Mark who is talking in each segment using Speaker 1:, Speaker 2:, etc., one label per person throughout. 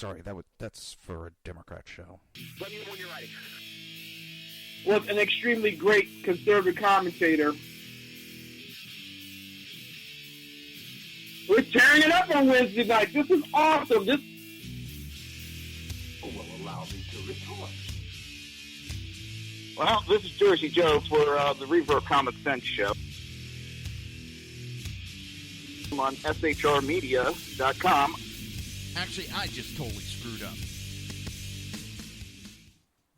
Speaker 1: sorry, that's for a Democrat show.
Speaker 2: Let me know when you're ready.
Speaker 3: Was an extremely great conservative commentator. We're tearing it up on Wednesday night. This is awesome. This
Speaker 2: will allow me to retort.
Speaker 4: Well, this is Jersey Joe for the Reaver Common Sense Show. I'm on shrmedia.com.
Speaker 5: Actually, I just totally screwed up.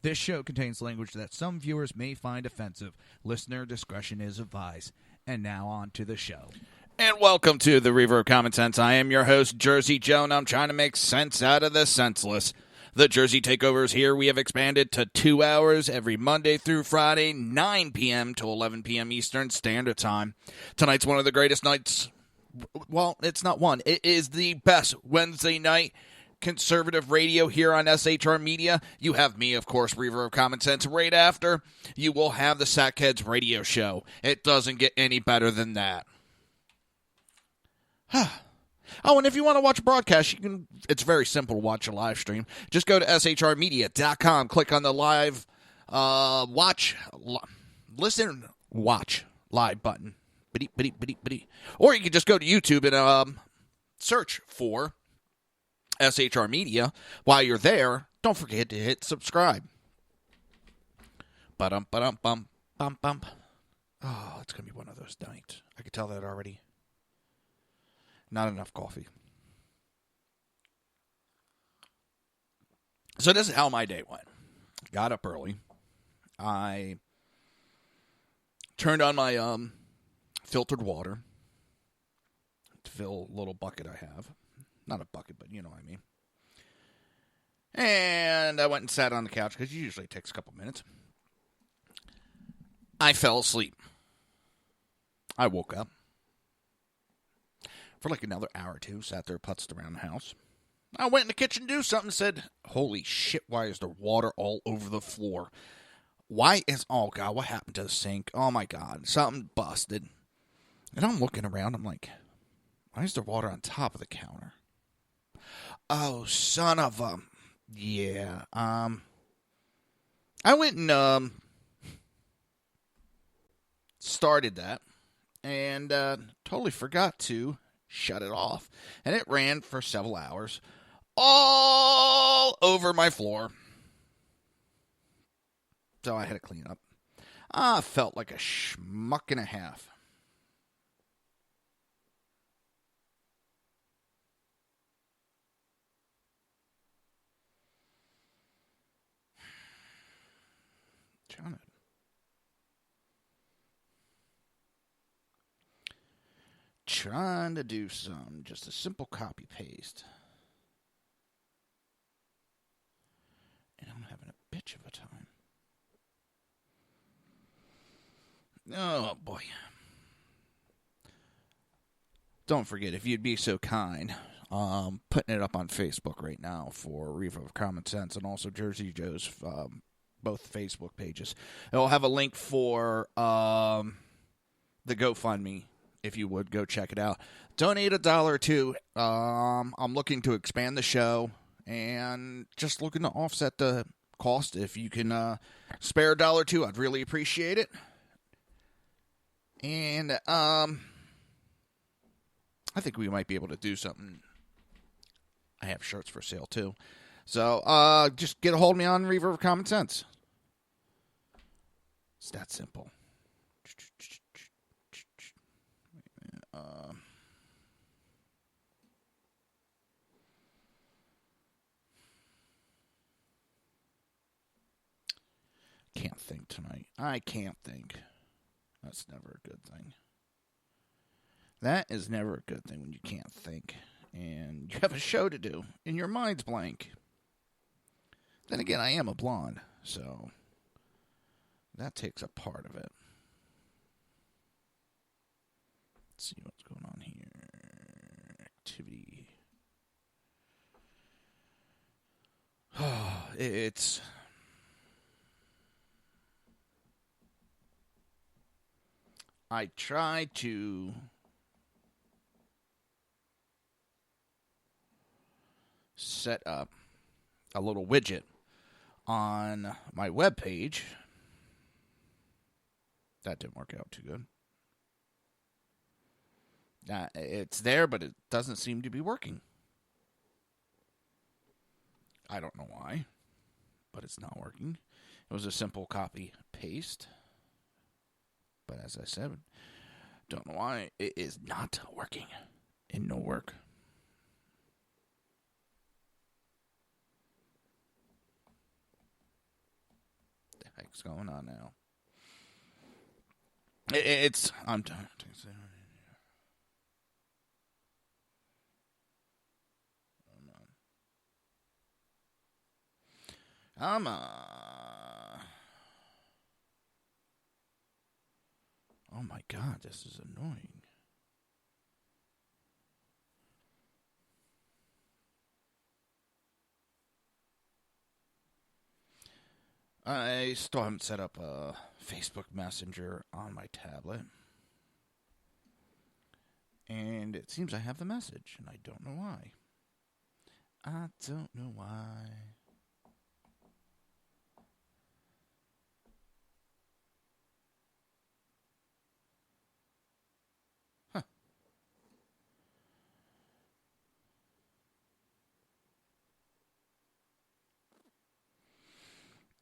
Speaker 5: This show contains language that some viewers may find offensive. Listener discretion is advised. And now on to the show. And welcome to the Reaver of Common Sense. I am your host, Jersey Joe, and I'm trying to make sense out of the senseless. The Jersey Takeover is here. We have expanded to 2 hours every Monday through Friday, 9 p.m. to 11 p.m. Eastern Standard Time. Tonight's one of the greatest nights. Well, it's not one. It is the best Wednesday night conservative radio here on SHR Media. You have me, of course, Reaver of Common Sense. Right after, you will have the Sackheads radio show. It doesn't get any better than that. Oh, and if you want to watch a broadcast, it's very simple to watch a live stream. Just go to shrmedia.com, click on the live listen, watch live button. Or you can just go to YouTube and search for SHR Media. While you're there, don't forget to hit subscribe. Oh, it's going to be one of those nights. I can tell that already. Not enough coffee. So this is how my day went. Got up early. I turned on my filtered water to fill a little bucket I have. Not a bucket, but you know what I mean. And I went and sat on the couch because it usually takes a couple minutes. I fell asleep. I woke up. For like another hour or two, sat there, putzed around the house. I went in the kitchen to do something and said, holy shit, why is there water all over the floor? Oh God, what happened to the sink? Oh my God, something busted. And I'm looking around, I'm like, why is there water on top of the counter? Oh, son of a... Yeah, I went and started that and totally forgot to shut it off. And it ran for several hours all over my floor. So I had to clean up. I felt like a schmuck and a half. Trying to do just a simple copy paste. And I'm having a bitch of a time. Oh boy. Don't forget, if you'd be so kind, putting it up on Facebook right now for Reaver of Common Sense and also Jersey Joe's both Facebook pages. It'll have a link for the GoFundMe. If you would, go check it out. Donate $1 or $2. I'm looking to expand the show and just looking to offset the cost. If you can spare $1 or $2, I'd really appreciate it. And I think we might be able to do something. I have shirts for sale too. So just get a hold of me on Reaver of Common Sense. It's that simple. Can't think tonight. I can't think. That's never a good thing. That is never a good thing when you can't think. And you have a show to do. And your mind's blank. Then again, I am a blonde. So that takes a part of it. Let's see what's going on here. Activity. It's... I try to set up a little widget on my webpage. That didn't work out too good. It's there, but it doesn't seem to be working. I don't know why, but it's not working. It was a simple copy-paste. But as I said, don't know why it is not working. It no work. What the heck's going on now? I'm done. Oh my God, this is annoying. I still haven't set up a Facebook Messenger on my tablet. And it seems I have the message, and I don't know why. I don't know why. Huh.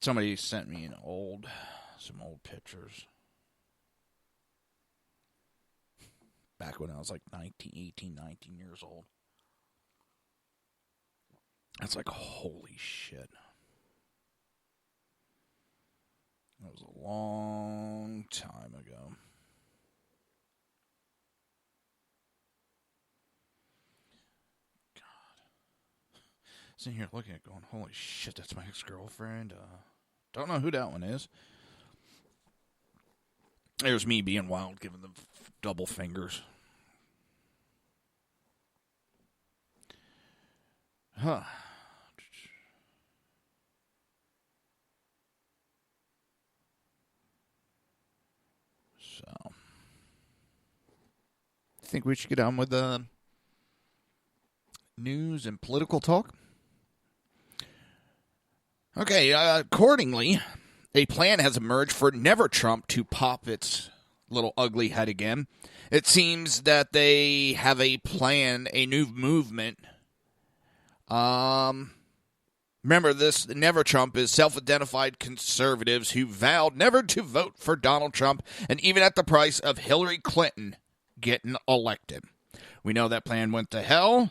Speaker 5: Somebody sent me some old pictures. Back when I was like 19 years old. That's like, holy shit. That was a long time ago. God. Sitting here looking at it going, holy shit, that's my ex-girlfriend. Don't know who that one is. There's me being wild, giving them double fingers. Huh. So, think we should get on with the news and political talk? Okay, accordingly, a plan has emerged for Never Trump to pop its little ugly head again. It seems that they have a plan, a new movement. Remember this, Never Trump is self-identified conservatives who vowed never to vote for Donald Trump, and even at the price of Hillary Clinton getting elected. We know that plan went to hell,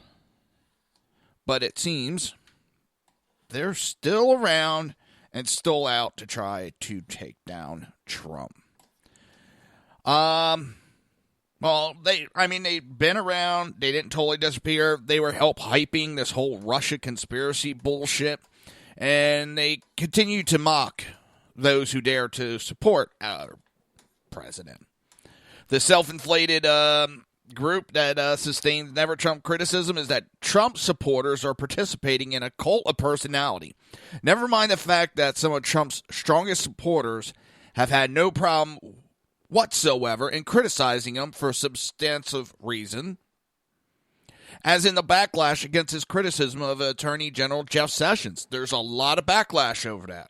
Speaker 5: but it seems they're still around and still out to try to take down Trump. Well, they've been around. They didn't totally disappear. They were help hyping this whole Russia conspiracy bullshit. And they continue to mock those who dare to support our president. The self-inflated group that sustains Never Trump criticism is that Trump supporters are participating in a cult of personality. Never mind the fact that some of Trump's strongest supporters have had no problem whatsoever in criticizing him for a substantive reason, as in the backlash against his criticism of Attorney General Jeff Sessions. There's a lot of backlash over that.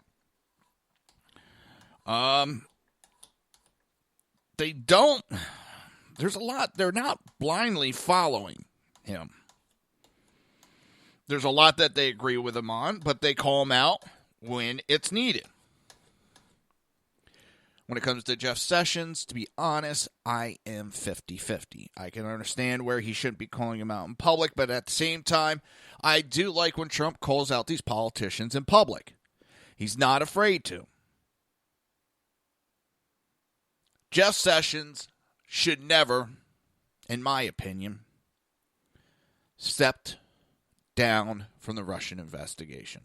Speaker 5: They're not blindly following him. There's a lot that they agree with him on, but they call him out when it's needed. When it comes to Jeff Sessions, to be honest, I am 50-50. I can understand where he shouldn't be calling him out in public, but at the same time, I do like when Trump calls out these politicians in public. He's not afraid to. Jeff Sessions should never, in my opinion, stepped down from the Russian investigation.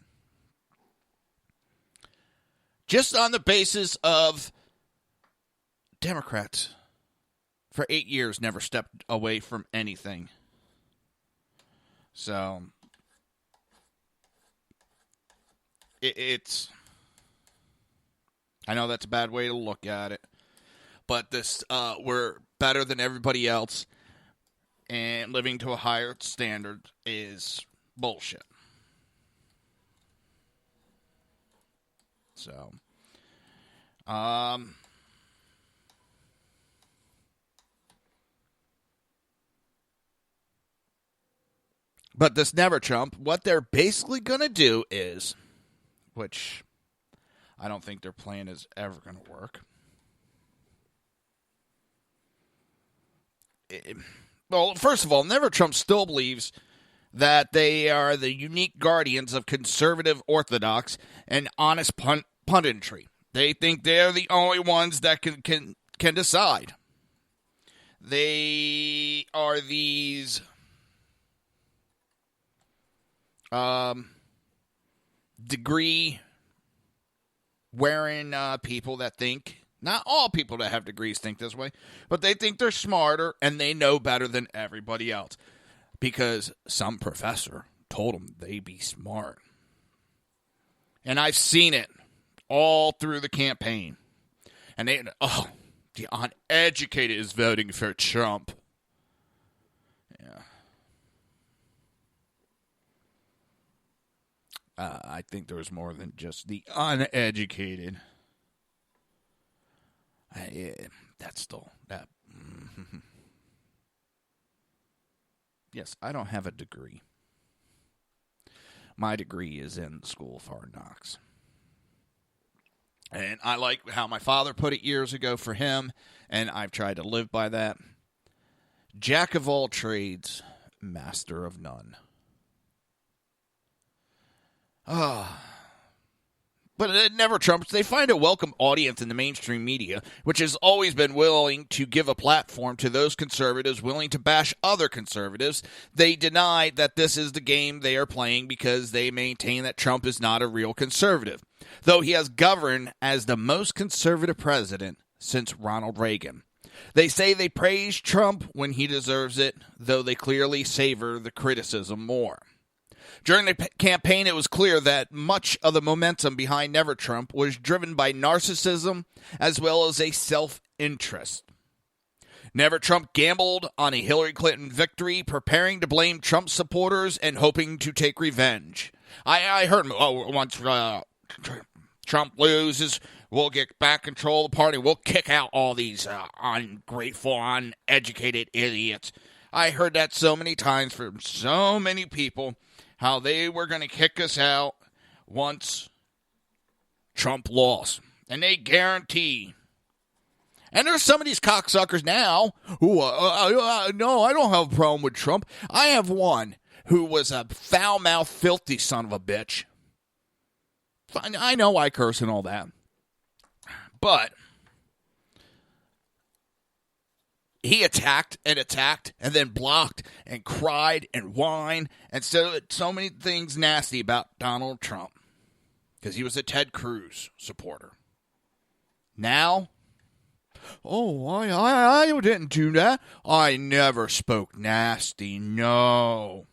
Speaker 5: Just on the basis of Democrats for 8 years never stepped away from anything. So it's I know that's a bad way to look at it, but this we're better than everybody else and living to a higher standard is bullshit. So, but this Never Trump, what they're basically going to do is, which I don't think their plan is ever going to work. Well, first of all, Never Trump still believes that they are the unique guardians of conservative orthodox and honest punditry. They think they're the only ones that can decide. They are these degree wearing people that think, not all people that have degrees think this way, but they think they're smarter and they know better than everybody else because some professor told them they be smart. And I've seen it all through the campaign. And the uneducated is voting for Trump. Yeah. I think there was more than just the uneducated. That's still that. Yes, I don't have a degree. My degree is in the School of Hard Knocks. And I like how my father put it years ago for him, and I've tried to live by that. Jack of all trades, master of none. But it never trumps. They find a welcome audience in the mainstream media, which has always been willing to give a platform to those conservatives willing to bash other conservatives. They deny that this is the game they are playing because they maintain that Trump is not a real conservative, though he has governed as the most conservative president since Ronald Reagan. They say they praise Trump when he deserves it, though they clearly savor the criticism more. During the campaign, it was clear that much of the momentum behind Never Trump was driven by narcissism as well as a self-interest. Never Trump gambled on a Hillary Clinton victory, preparing to blame Trump supporters and hoping to take revenge. I heard him, once Trump loses, we'll get back control of the party. We'll kick out all these ungrateful, uneducated idiots. I heard that so many times from so many people, how they were going to kick us out once Trump lost. And they guarantee. And there's some of these cocksuckers now who, no, I don't have a problem with Trump. I have one who was a foul-mouthed, filthy son of a bitch. I know I curse and all that. But he attacked and then blocked and cried and whined and said so many things nasty about Donald Trump because he was a Ted Cruz supporter. Now, I didn't do that. I never spoke nasty. No.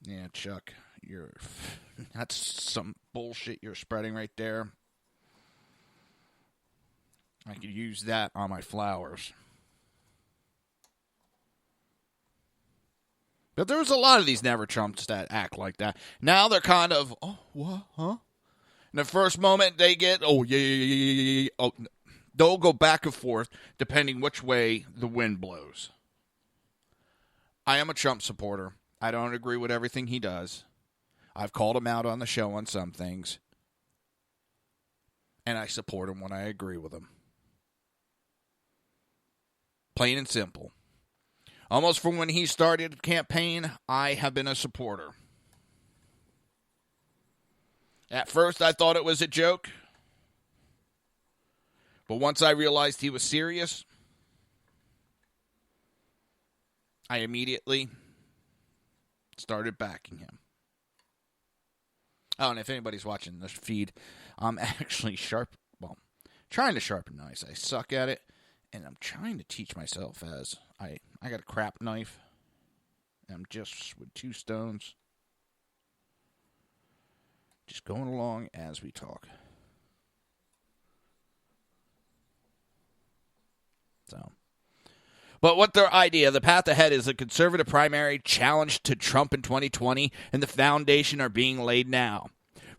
Speaker 5: Yeah, Chuck, that's some bullshit you're spreading right there. I could use that on my flowers. But there's a lot of these Never Trumps that act like that. Now they're kind of, what, huh? In the first moment they get, yeah. Oh, they'll go back and forth depending which way the wind blows. I am a Trump supporter. I don't agree with everything he does. I've called him out on the show on some things. And I support him when I agree with him. Plain and simple. Almost from when he started the campaign, I have been a supporter. At first, I thought it was a joke. But once I realized he was serious, I immediately started backing him. Oh, and if anybody's watching this feed, I'm actually trying to sharpen knives. I suck at it, and I'm trying to teach myself as I got a crap knife. I'm just with 2 stones. Just going along as we talk. So, but what their idea, the path ahead is a conservative primary challenge to Trump in 2020, and the foundation are being laid now.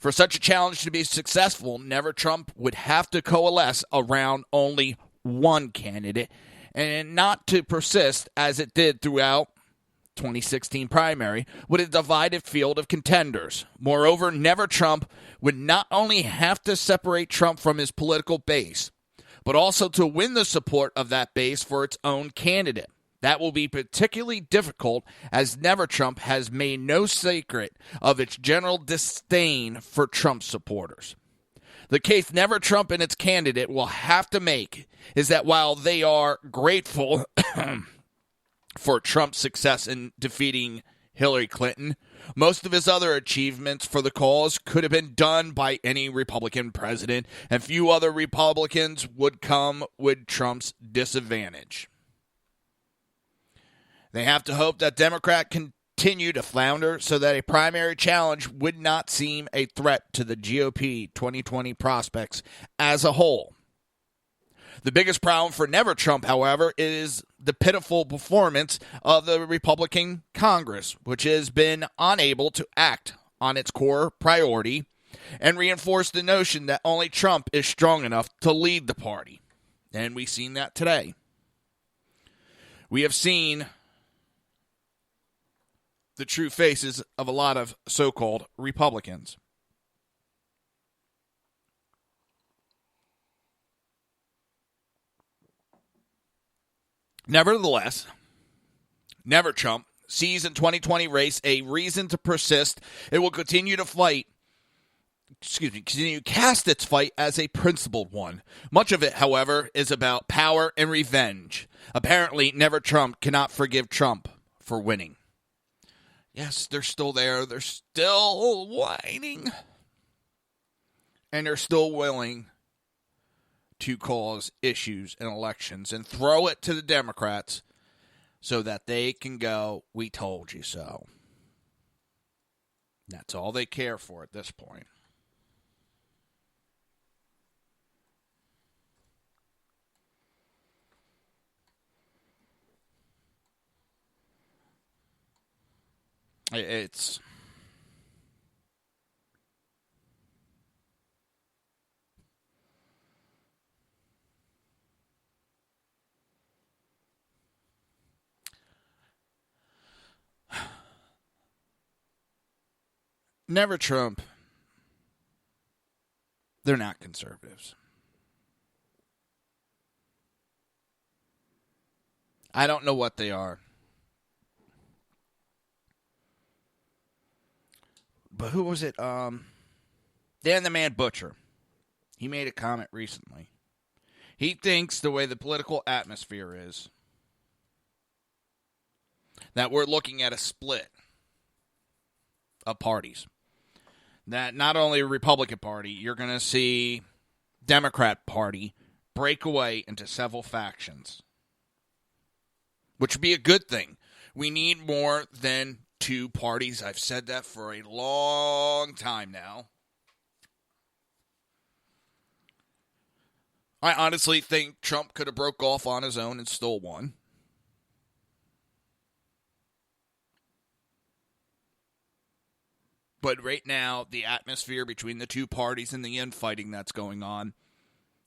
Speaker 5: For such a challenge to be successful, Never Trump would have to coalesce around only one candidate and not to persist, as it did throughout 2016 primary, with a divided field of contenders. Moreover, Never Trump would not only have to separate Trump from his political base, but also to win the support of that base for its own candidate. That will be particularly difficult, as Never Trump has made no secret of its general disdain for Trump supporters. The case Never Trump and its candidate will have to make is that while they are grateful for Trump's success in defeating Hillary Clinton, most of his other achievements for the cause could have been done by any Republican president, and few other Republicans would come with Trump's disadvantage. They have to hope that Democrats continue to flounder so that a primary challenge would not seem a threat to the GOP 2020 prospects as a whole. The biggest problem for Never Trump, however, is the pitiful performance of the Republican Congress, which has been unable to act on its core priority and reinforce the notion that only Trump is strong enough to lead the party. And we've seen that today. We have seen the true faces of a lot of so-called Republicans. Nevertheless, Never Trump sees in 2020 race a reason to persist. It will continue to cast its fight as a principled one. Much of it, however, is about power and revenge. Apparently, Never Trump cannot forgive Trump for winning. Yes, they're still there. They're still whining. And they're still willing to cause issues in elections and throw it to the Democrats so that they can go, "We told you so." That's all they care for at this point. It's Never Trump. They're not conservatives. I don't know what they are. But who was it? Dan the Man Butcher. He made a comment recently. He thinks the way the political atmosphere is, that we're looking at a split of parties. That not only Republican Party, you're going to see Democrat Party break away into several factions, which would be a good thing. We need more than two parties. I've said that for a long time now. I honestly think Trump could have broke off on his own and still won. But right now, the atmosphere between the two parties and the infighting that's going on,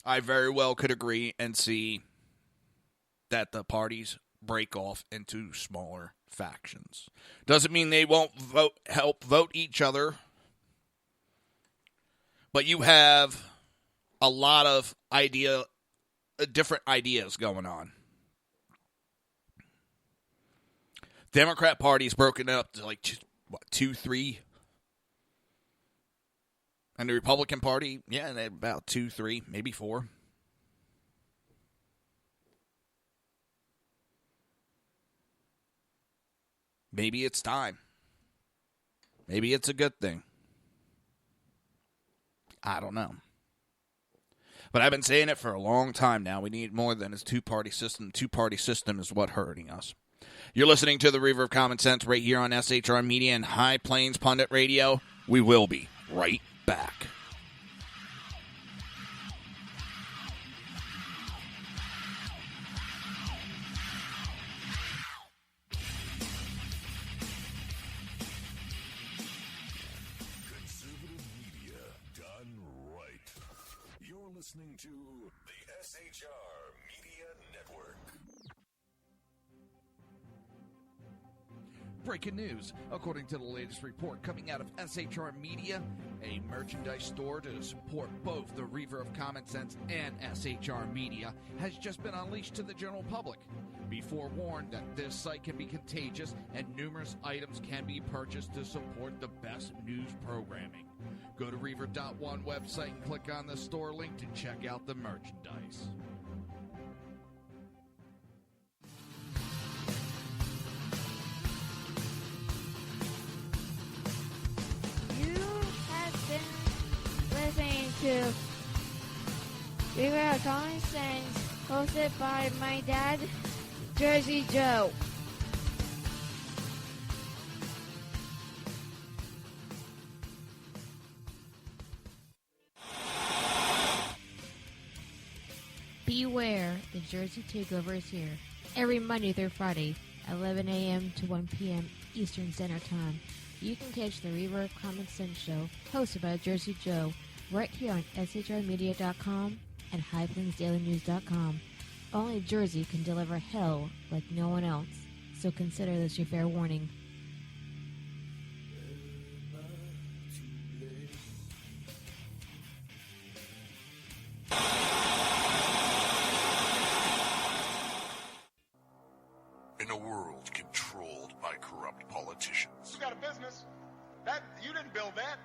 Speaker 5: I very well could agree and see that the parties break off into smaller factions. Doesn't mean they won't help vote each other, but you have a lot of different ideas going on. Democrat Party's broken up to like 2, 3. And the Republican Party, yeah, about 2, 3, maybe 4. Maybe it's time. Maybe it's a good thing. I don't know. But I've been saying it for a long time now. We need more than a two-party system. The two-party system is what's hurting us. You're listening to the Reaver of Common Sense right here on SHR Media and High Plains Pundit Radio. We will be right back.
Speaker 6: Conservative media listening to the SHR Media Network.
Speaker 5: Breaking news. According to the latest report coming out of SHR Media, a merchandise store to support both the Reaver of Common Sense and SHR Media has just been unleashed to the general public. Be forewarned that this site can be contagious and numerous items can be purchased to support the best news programming. Go to Reaver.one website and click on the store link to check out the merchandise.
Speaker 7: You have been listening to Reaver of Common Sense, hosted by my dad, Jersey Joe. Beware, the Jersey Takeover is here. Every Monday through Friday, 11 a.m. to 1 p.m. Eastern Standard Time. You can catch the Reaver of Common Sense show, hosted by Jersey Joe, right here on shrmedia.com and highplainsdailynews.com. Only Jersey can deliver hell like no one else, so consider this your fair warning.
Speaker 6: In a world controlled by corrupt politicians,
Speaker 2: You got a business. That you didn't build that.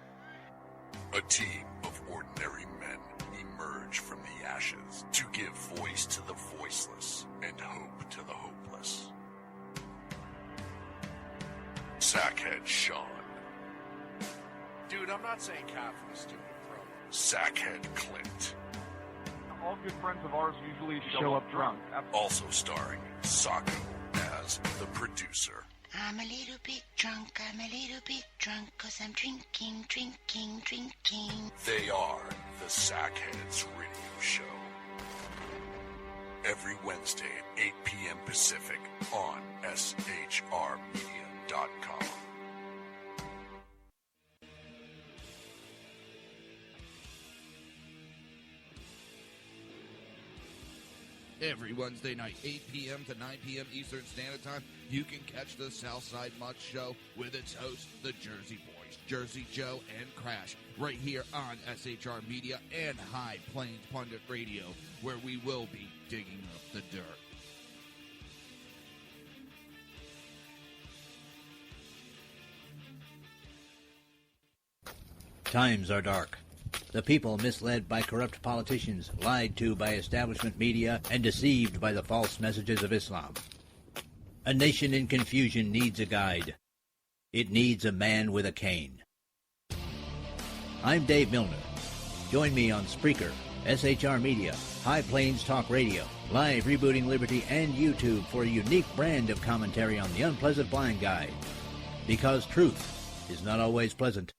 Speaker 6: a team of ordinary men emerge from the ashes to give voice to the voiceless and hope to the hopeless. Sackhead Sean.
Speaker 2: Dude, I'm not saying Catherine is stupid, bro.
Speaker 6: Sackhead Clint.
Speaker 4: All good friends of ours usually show up drunk.
Speaker 6: Also starring Sacco as the producer.
Speaker 8: I'm a little bit drunk, 'cause I'm drinking.
Speaker 6: They are the Sackheads Radio Show. Every Wednesday at 8 p.m. Pacific on shrmedia.com.
Speaker 5: Every Wednesday night, 8 p.m. to 9 p.m. Eastern Standard Time, you can catch the Southside Mutt Show with its hosts, the Jersey Boys, Jersey Joe and Crash, right here on SHR Media and High Plains Pundit Radio, where we will be digging up the dirt.
Speaker 9: Times are dark. The people misled by corrupt politicians, lied to by establishment media, and deceived by the false messages of Islam. A nation in confusion needs a guide. It needs a man with a cane. I'm Dave Milner. Join me on Spreaker, SHR Media, High Plains Talk Radio, Live Rebooting Liberty, and YouTube for a unique brand of commentary on the unpleasant blind guide. Because truth is not always pleasant.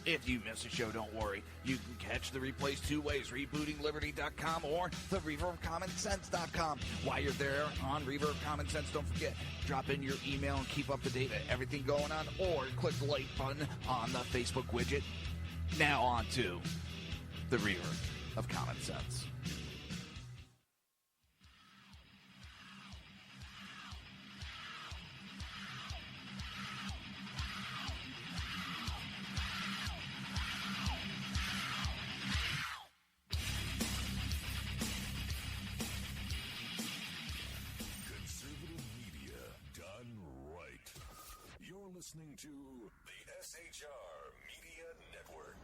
Speaker 5: If you miss a show, don't worry. You can catch the replays two ways, rebootingliberty.com or the reverbcommonsense.com. While you're there on Reverb Common Sense, don't forget, drop in your email and keep up to date with everything going on, or click the like button on the Facebook widget. Now on to the Reverb of Common Sense.
Speaker 6: Listening to the SHR Media Network.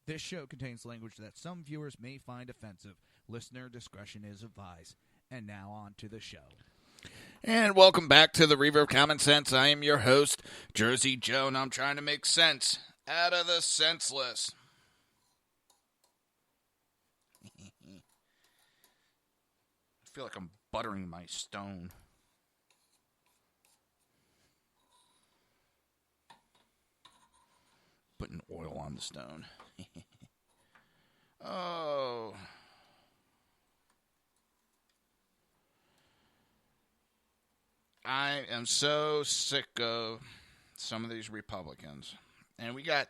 Speaker 5: This show contains language that some viewers may find offensive. Listener discretion is advised. And now on to the show. And welcome back to the Reaver of Common Sense. I am your host, Jersey Joe, and I'm trying to make sense out of the senseless. I feel like I'm buttering my stone. Putting oil on the stone. Oh. I am so sick of some of these Republicans. And we got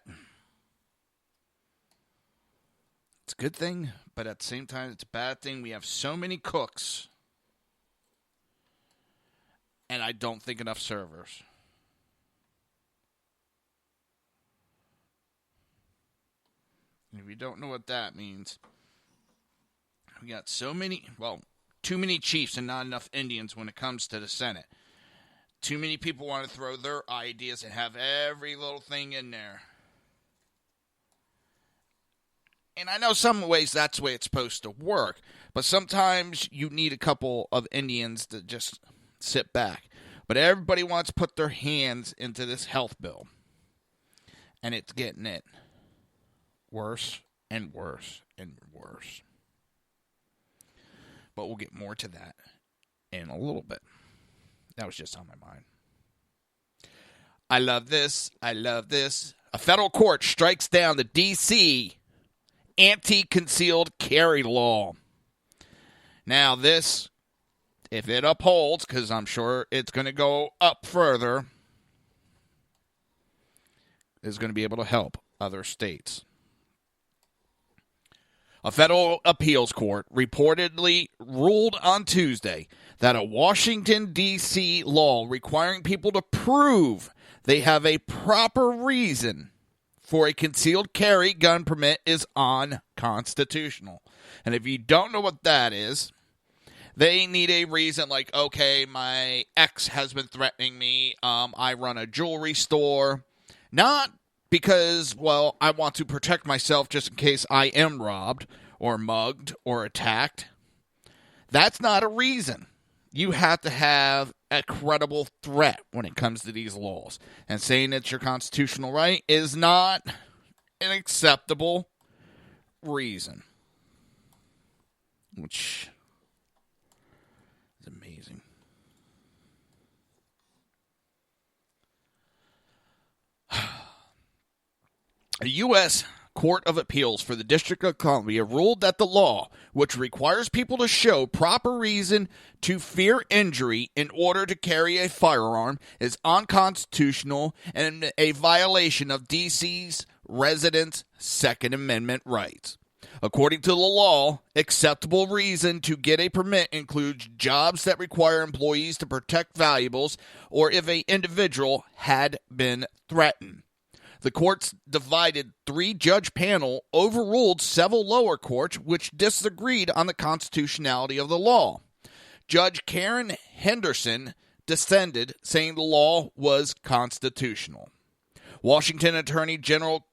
Speaker 5: It's a good thing, but at the same time, it's a bad thing. We have so many cooks, and I don't think enough servers. And if you don't know what that means, we got so many, too many chiefs and not enough Indians when it comes to the Senate. Too many people want to throw their ideas and have every little thing in there. And I know some ways that's the way it's supposed to work, but sometimes you need a couple of Indians to just sit back. But everybody wants to put their hands into this health bill, and it's getting it worse and worse and worse. But we'll get more to that in a little bit. That was just on my mind. I love this. I love this. A federal court strikes down the D.C. anti-concealed carry law. Now this, if it upholds, because I'm sure it's going to go up further, is going to be able to help other states. A federal appeals court reportedly ruled on Tuesday that a Washington, D.C. law requiring people to prove they have a proper reason for a concealed carry gun permit is unconstitutional. And if you don't know what that is, they need a reason like, okay, my ex has been threatening me. I run a jewelry store. Not because, I want to protect myself just in case I am robbed or mugged or attacked. That's not a reason. You have to have a credible threat when it comes to these laws. And saying it's your constitutional right is not an acceptable reason. Which is amazing. A U.S. Court of Appeals for the District of Columbia ruled that the law, which requires people to show proper reason to fear injury in order to carry a firearm, is unconstitutional and a violation of D.C.'s residents' Second Amendment rights. According to the law, acceptable reason to get a permit includes jobs that require employees to protect valuables or if an individual had been threatened. The court's divided three-judge panel overruled several lower courts which disagreed on the constitutionality of the law. Judge Karen Henderson dissented, saying the law was constitutional. Washington Attorney General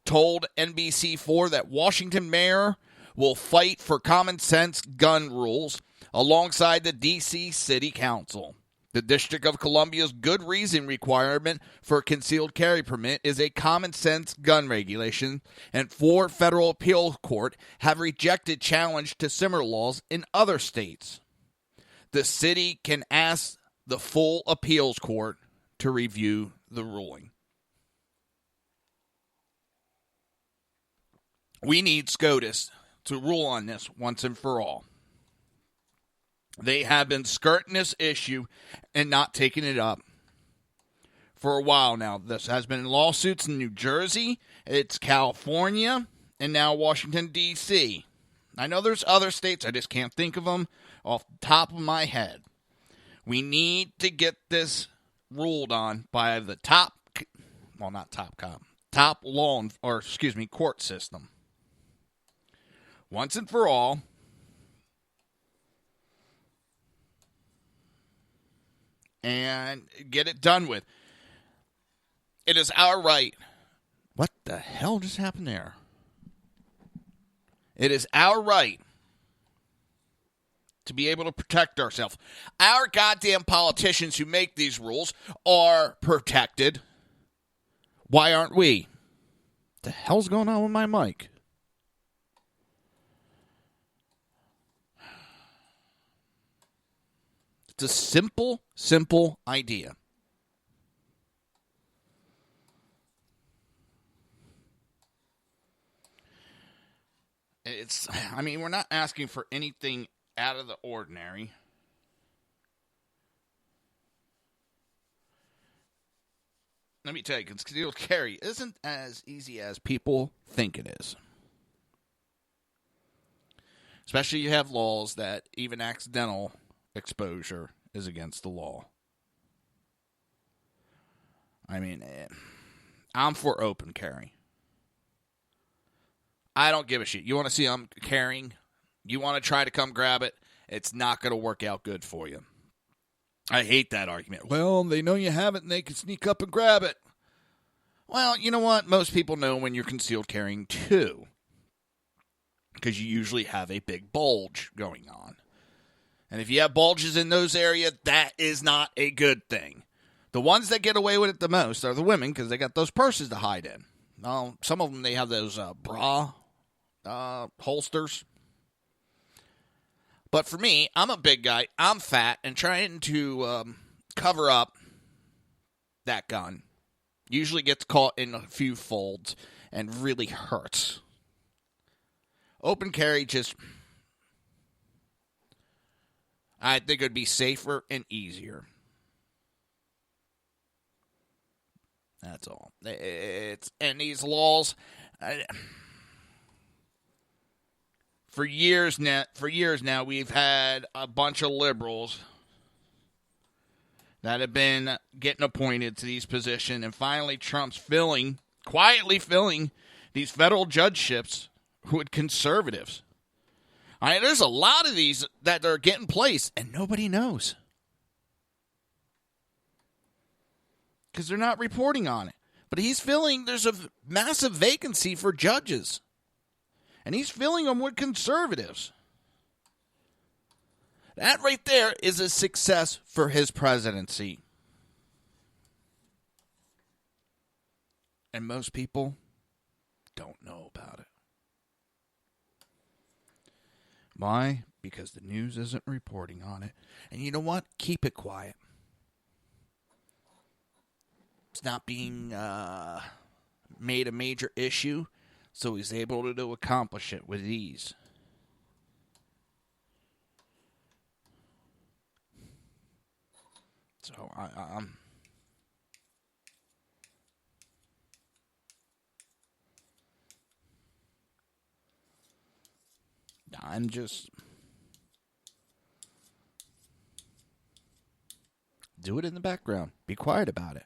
Speaker 5: told NBC4 that Washington mayor will fight for common-sense gun rules alongside the D.C. City Council. The District of Columbia's good reason requirement for a concealed carry permit is a common-sense gun regulation, and 4 federal appeal courts have rejected challenge to similar laws in other states. The city can ask the full appeals court to review the ruling. We need SCOTUS to rule on this once and for all. They have been skirting this issue and not taking it up for a while now. This has been in lawsuits in New Jersey, it's California, and now Washington, D.C. I know there's other states, I just can't think of them off the top of my head. We need to get this ruled on by the top court system. Once and for all. And get it done with. It is our right. What the hell just happened there? It is our right to be able to protect ourselves. Our goddamn politicians who make these rules are protected. Why aren't we? What the hell's going on with my mic? It's a simple idea. We're not asking for anything out of the ordinary. Let me tell you, concealed carry isn't as easy as people think it is. Especially you have laws that even accidental exposure is against the law. I mean, I'm for open carry. I don't give a shit. You want to see I'm carrying? You want to try to come grab it? It's not going to work out good for you. I hate that argument. Well, they know you have it and they can sneak up and grab it. Well, you know what? Most people know when you're concealed carrying too. Because you usually have a big bulge going on. And if you have bulges in those areas, that is not a good thing. The ones that get away with it the most are the women because they got those purses to hide in. Some of them, they have those bra holsters. But for me, I'm a big guy. I'm fat, and trying to cover up that gun usually gets caught in a few folds and really hurts. Open carry just, I think it would be safer and easier. That's all. And these laws, for years now, we've had a bunch of liberals that have been getting appointed to these positions, and finally Trump's quietly filling these federal judgeships with conservatives. There's a lot of these that are getting placed, and nobody knows. Because they're not reporting on it. But there's a massive vacancy for judges. And he's filling them with conservatives. That right there is a success for his presidency. And most people don't know about it. Why? Because the news isn't reporting on it. And you know what? Keep it quiet. It's not being made a major issue, so he's able to accomplish it with ease. So I'm just do it in the background. Be quiet about it.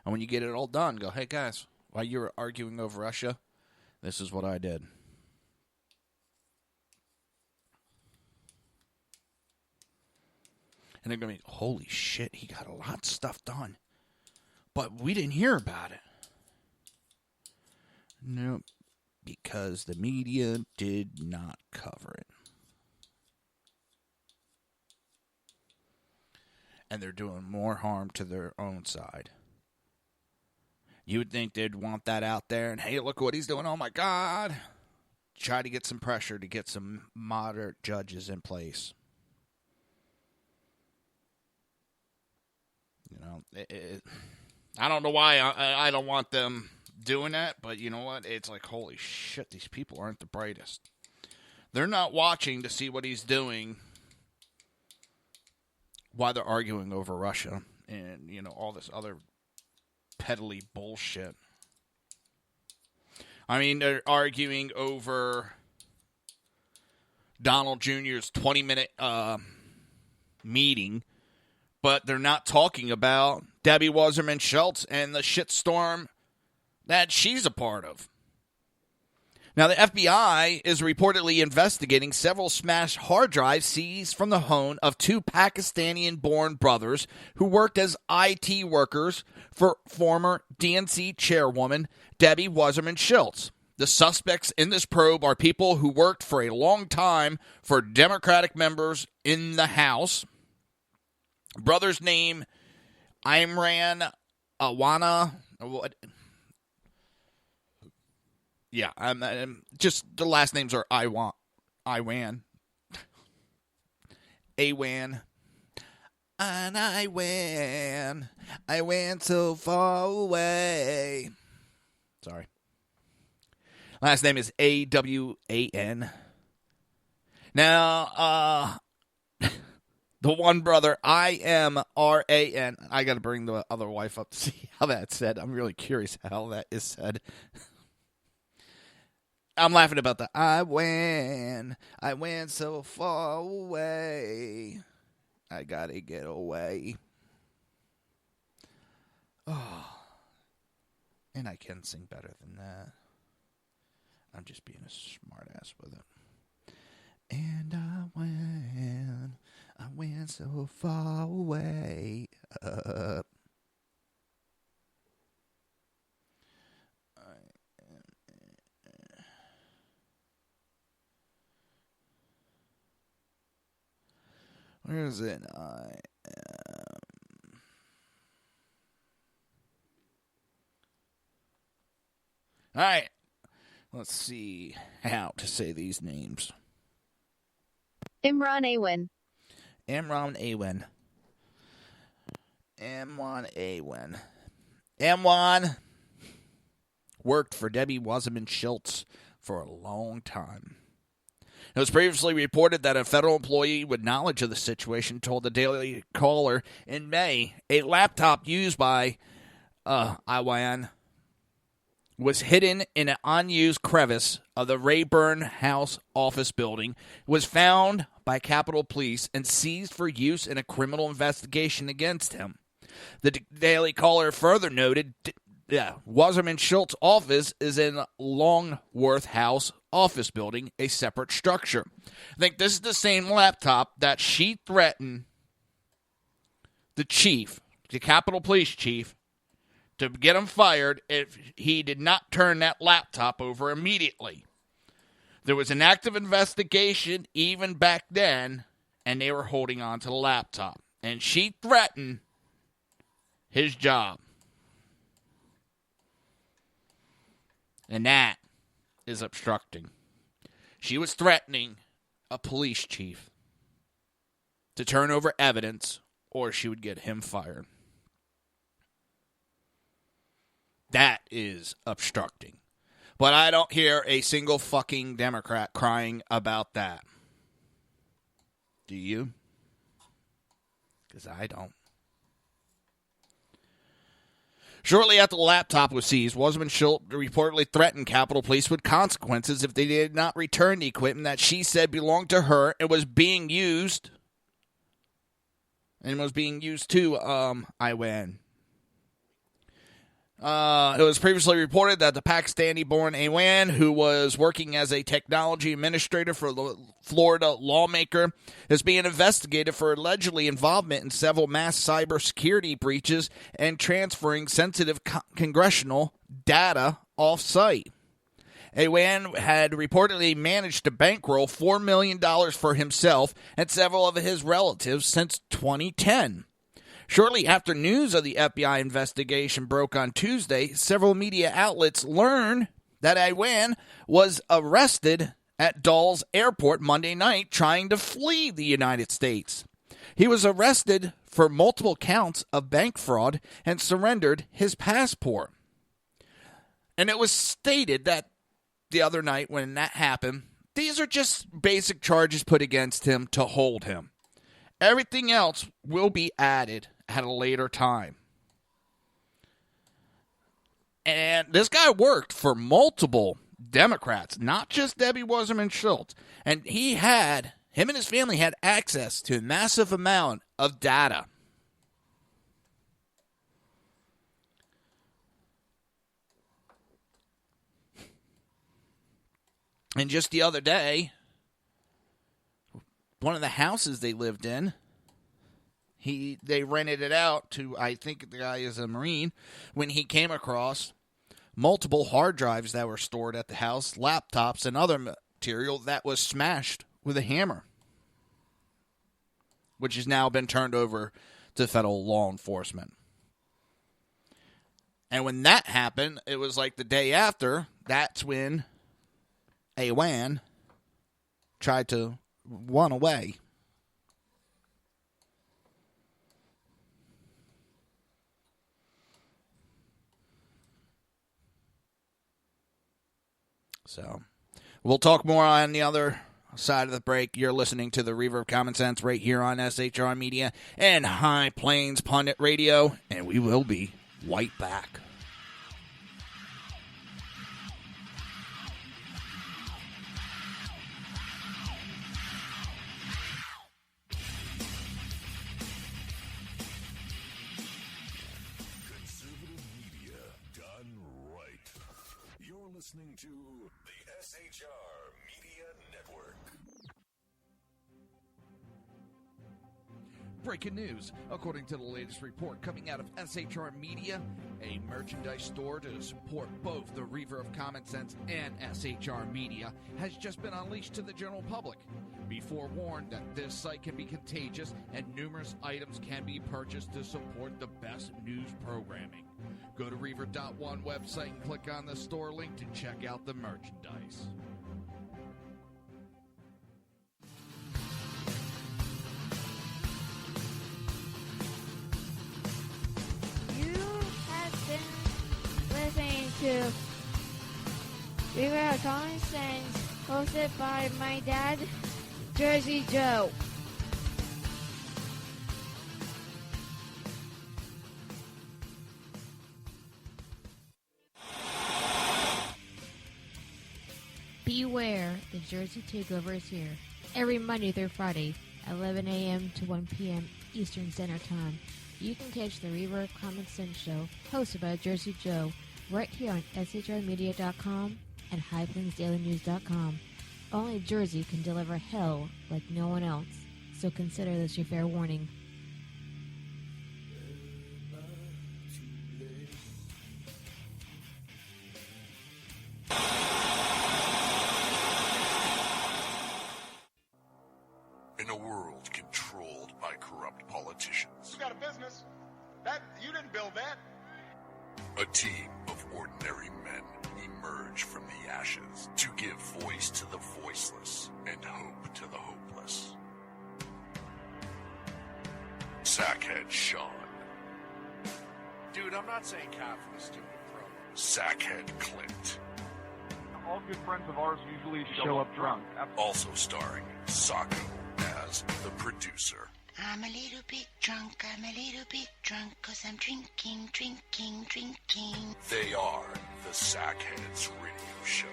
Speaker 5: And when you get it all done, go, hey, guys, while you were arguing over Russia, this is what I did. And they're going to be, holy shit, he got a lot of stuff done. But we didn't hear about it. No, because the media did not cover it. And they're doing more harm to their own side. You would think they'd want that out there, and hey, look what he's doing, oh my God. Try to get some pressure to get some moderate judges in place. You know, I don't know why I don't want them doing that, but you know what? It's like, holy shit, these people aren't the brightest. They're not watching to see what he's doing while they're arguing over Russia and, you know, all this other peddly bullshit. I mean, they're arguing over Donald Jr.'s 20-minute meeting, but they're not talking about Debbie Wasserman Schultz and the shitstorm that she's a part of. Now, the FBI is reportedly investigating several smashed hard drives seized from the home of two Pakistani-born brothers who worked as IT workers for former DNC chairwoman Debbie Wasserman Schultz. The suspects in this probe are people who worked for a long time for Democratic members in the House. Brother's name, Imran Awana. Yeah, just the last names are Iwan. And I went so far away. Sorry. Last name is Awan. Now, the one brother, Imran. I got to bring the other wife up to see how that's said. I'm really curious how that is said. I'm laughing about that. I went so far away. I gotta get away. Oh. And I can sing better than that. I'm just being a smart ass with it. And I went so far away. Where is it? I am. All right. Let's see how to say these names.
Speaker 10: Imran Awen.
Speaker 5: Imran Awen. Imran Awen. Imran worked for Debbie Wasserman Schultz for a long time. It was previously reported that a federal employee with knowledge of the situation told the Daily Caller in May a laptop used by Iwan was hidden in an unused crevice of the Rayburn House office building, was found by Capitol Police, and seized for use in a criminal investigation against him. The Daily Caller further noted Wasserman Schultz's office is in Longworth House office building, a separate structure. I think this is the same laptop that she threatened the chief, the Capitol Police chief, to get him fired if he did not turn that laptop over immediately. There was an active investigation even back then, and they were holding on to the laptop. And she threatened his job. And that is obstructing. She was threatening a police chief to turn over evidence, or she would get him fired. That is obstructing. But I don't hear a single fucking Democrat crying about that. Do you? Because I don't. Shortly after the laptop was seized, Wasserman Schultz reportedly threatened Capitol Police with consequences if they did not return the equipment that she said belonged to her and was being used. And was being used to Iwan. It was previously reported that the Pakistani-born Awan, who was working as a technology administrator for the Florida lawmaker, is being investigated for allegedly involvement in several mass cybersecurity breaches and transferring sensitive congressional data off-site. Awan had reportedly managed to bankroll $4 million for himself and several of his relatives since 2010. Shortly after news of the FBI investigation broke on Tuesday, several media outlets learned that Iwan was arrested at Dulles Airport Monday night trying to flee the United States. He was arrested for multiple counts of bank fraud and surrendered his passport. And it was stated that the other night when that happened, these are just basic charges put against him to hold him. Everything else will be added at a later time. And this guy worked for multiple Democrats, not just Debbie Wasserman Schultz. And him and his family had access to a massive amount of data. And just the other day, one of the houses they lived in, they rented it out to, I think the guy is a Marine, when he came across multiple hard drives that were stored at the house, laptops, and other material that was smashed with a hammer, which has now been turned over to federal law enforcement. And when that happened, it was like the day after, that's when Awan tried to run away. So, we'll talk more on the other side of the break. You're listening to the Reaver of Common Sense right here on SHR Media and High Plains Pundit Radio, and we will be right back.
Speaker 6: SHR Media Network.
Speaker 5: Breaking news. According to the latest report coming out of SHR Media, a merchandise store to support both the Reaver of Common Sense and SHR Media has just been unleashed to the general public. Be forewarned that this site can be contagious and numerous items can be purchased to support the best news programming. Go to Reaver.one website and click on the store link to check out the merchandise.
Speaker 7: Listening to Reaver of Common Sense, hosted by my dad, Jersey Joe. Beware, the Jersey Takeover is here. Every Monday through Friday, 11 a.m. to 1 p.m. Eastern Standard Time. You can catch the Reaver of Common Sense show, hosted by Jersey Joe, right here on shrmedia.com and highplainsdailynews.com. Only Jersey can deliver hell like no one else, so consider this your fair warning.
Speaker 6: In a world controlled by corrupt politicians,
Speaker 2: You got a business. That you didn't build that.
Speaker 6: a team of ordinary men emerge from the ashes to give voice to the voiceless and hope to the hopeless. Sackhead Sean,
Speaker 2: Dude, I'm not saying cop for the stupid pro.
Speaker 6: Sackhead Clint,
Speaker 4: All good friends of ours usually show up drunk.
Speaker 6: also starring Sacco as the producer.
Speaker 8: I'm a little bit drunk, I'm a little bit drunk, 'cause I'm drinking, drinking, drinking.
Speaker 6: They are the Sackheads Radio Show.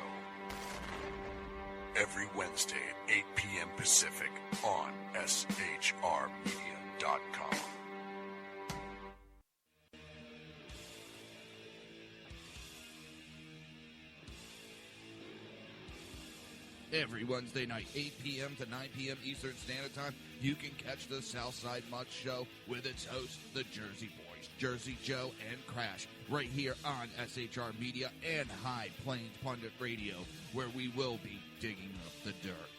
Speaker 6: Every Wednesday at 8 p.m. Pacific on shrmedia.com.
Speaker 5: Every Wednesday night, 8 p.m. to 9 p.m. Eastern Standard Time, you can catch the Southside Mutt Show with its hosts, the Jersey Boys, Jersey Joe and Crash, right here on SHR Media and High Plains Pundit Radio, where we will be digging up the dirt.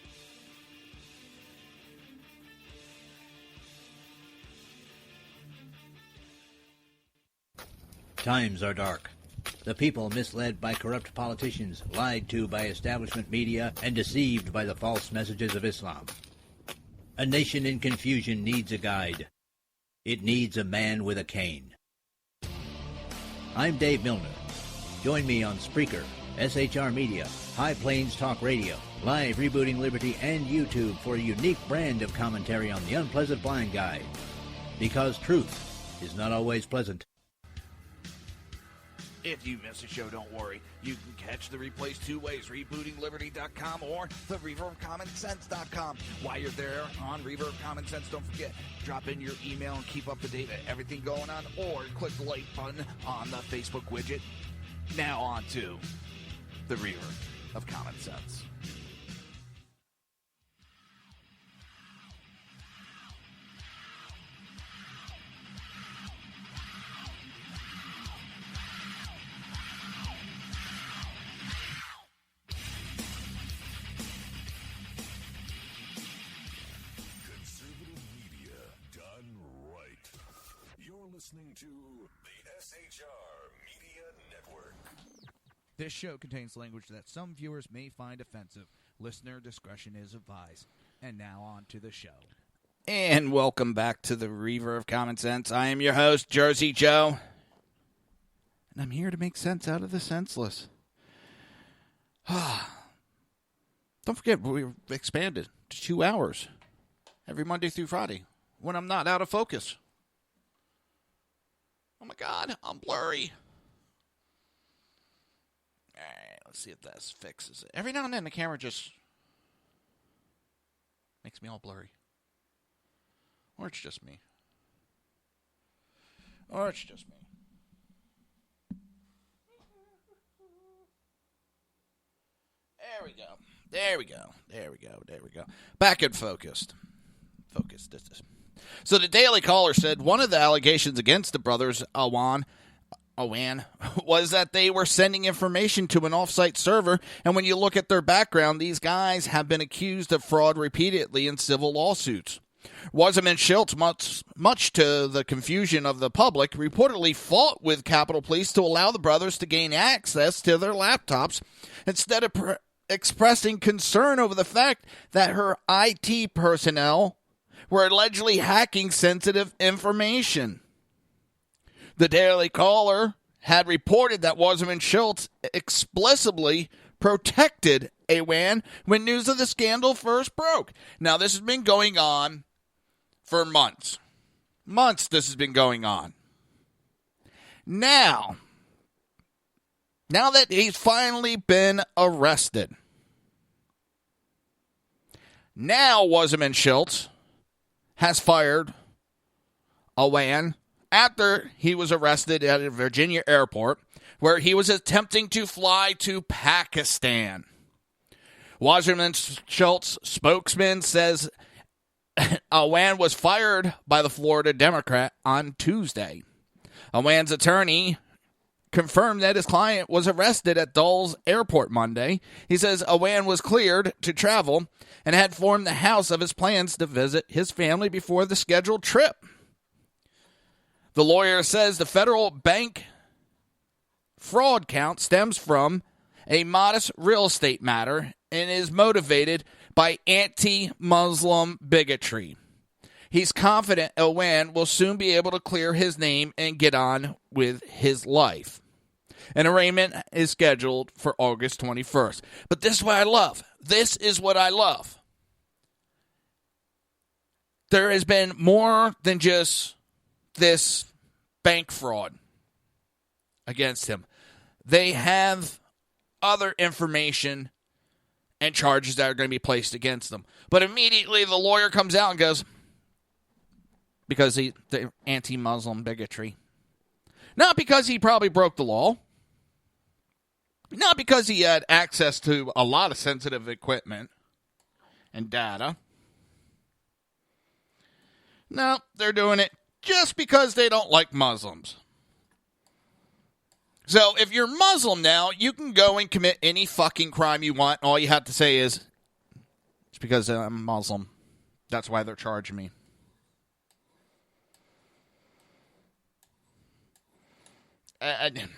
Speaker 9: Times are dark. The people misled by corrupt politicians, lied to by establishment media, and deceived by the false messages of Islam. A nation in confusion needs a guide. It needs a man with a cane. I'm Dave Milner. Join me on Spreaker, SHR Media, High Plains Talk Radio, Live Rebooting Liberty, and YouTube for a unique brand of commentary on the unpleasant blind guide. Because truth is not always pleasant.
Speaker 5: If you miss a show, don't worry. You can catch the replays two ways, rebootingliberty.com or the reverbcommonsense.com. While you're there on Reaver of Common Sense, don't forget, drop in your email and keep up to date with everything going on, or click the like button on the Facebook widget. Now on to the Reaver of Common Sense.
Speaker 6: Listening to the SHR Media Network.
Speaker 5: This show contains language that some viewers may find offensive. Listener discretion is advised. And now on to the show. And welcome back to the Reaver of Common Sense. I am your host, Jersey Joe. And I'm here to make sense out of the senseless. Don't forget, we've expanded to 2 hours every Monday through Friday when I'm not out of focus. Oh my God, I'm blurry. All right, let's see if this fixes it. Every now and then the camera just makes me all blurry. Or it's just me. Or it's just me. There we go. Back and focused. So the Daily Caller said one of the allegations against the brothers Awan was that they were sending information to an offsite server, and when you look at their background, these guys have been accused of fraud repeatedly in civil lawsuits. Wasserman and Schultz, much to the confusion of the public, reportedly fought with Capitol Police to allow the brothers to gain access to their laptops instead of expressing concern over the fact that her IT personnel were allegedly hacking sensitive information. The Daily Caller had reported that Wasserman Schultz explicitly protected Awan when news of the scandal first broke. Now, this has been going on for months. Months this has been going on. Now that he's finally been arrested, now Wasserman Schultz has fired Awan after he was arrested at a Virginia airport where he was attempting to fly to Pakistan. Wasserman Schultz spokesman says Awan was fired by the Florida Democrat on Tuesday. Awan's attorney confirmed that his client was arrested at Dulles Airport Monday. He says Awan was cleared to travel and had formed the house of his plans to visit his family before the scheduled trip. The lawyer says the federal bank fraud count stems from a modest real estate matter and is motivated by anti-Muslim bigotry. He's confident Awan will soon be able to clear his name and get on with his life. An arraignment is scheduled for August 21st. But this is what I love. This is what I love. There has been more than just this bank fraud against him. They have other information and charges that are going to be placed against them. But immediately the lawyer comes out and goes, because the anti-Muslim bigotry. Not because he probably broke the law. Not because he had access to a lot of sensitive equipment and data. No, they're doing it just because they don't like Muslims. So if you're Muslim now, you can go and commit any fucking crime you want. All you have to say is, it's because I'm Muslim. That's why they're charging me. And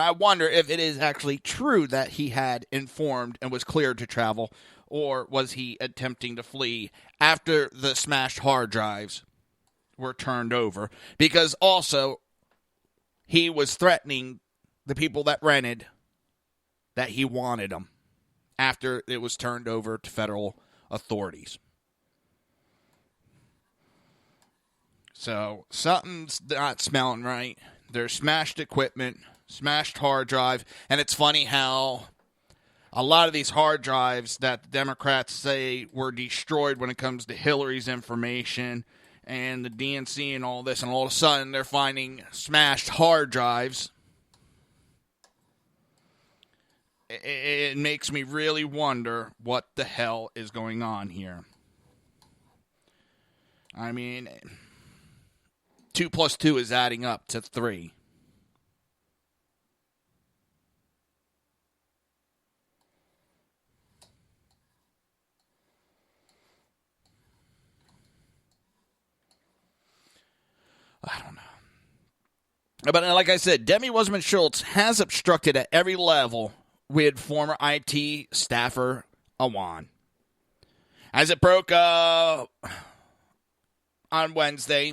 Speaker 5: I wonder if it is actually true that he had informed and was cleared to travel, or was he attempting to flee after the smashed hard drives were turned over? Because also, he was threatening the people that rented that he wanted them after it was turned over to federal authorities. So, something's not smelling right. There's smashed equipment, smashed hard drive, and it's funny how a lot of these hard drives that the Democrats say were destroyed when it comes to Hillary's information and the DNC and all this, and all of a sudden they're finding smashed hard drives. It makes me really wonder what the hell is going on here. I mean, 2 plus 2 is adding up to 3. I don't know. But like I said, Debbie Wasserman Schultz has obstructed at every level with former IT staffer Awan. As it broke on Wednesday,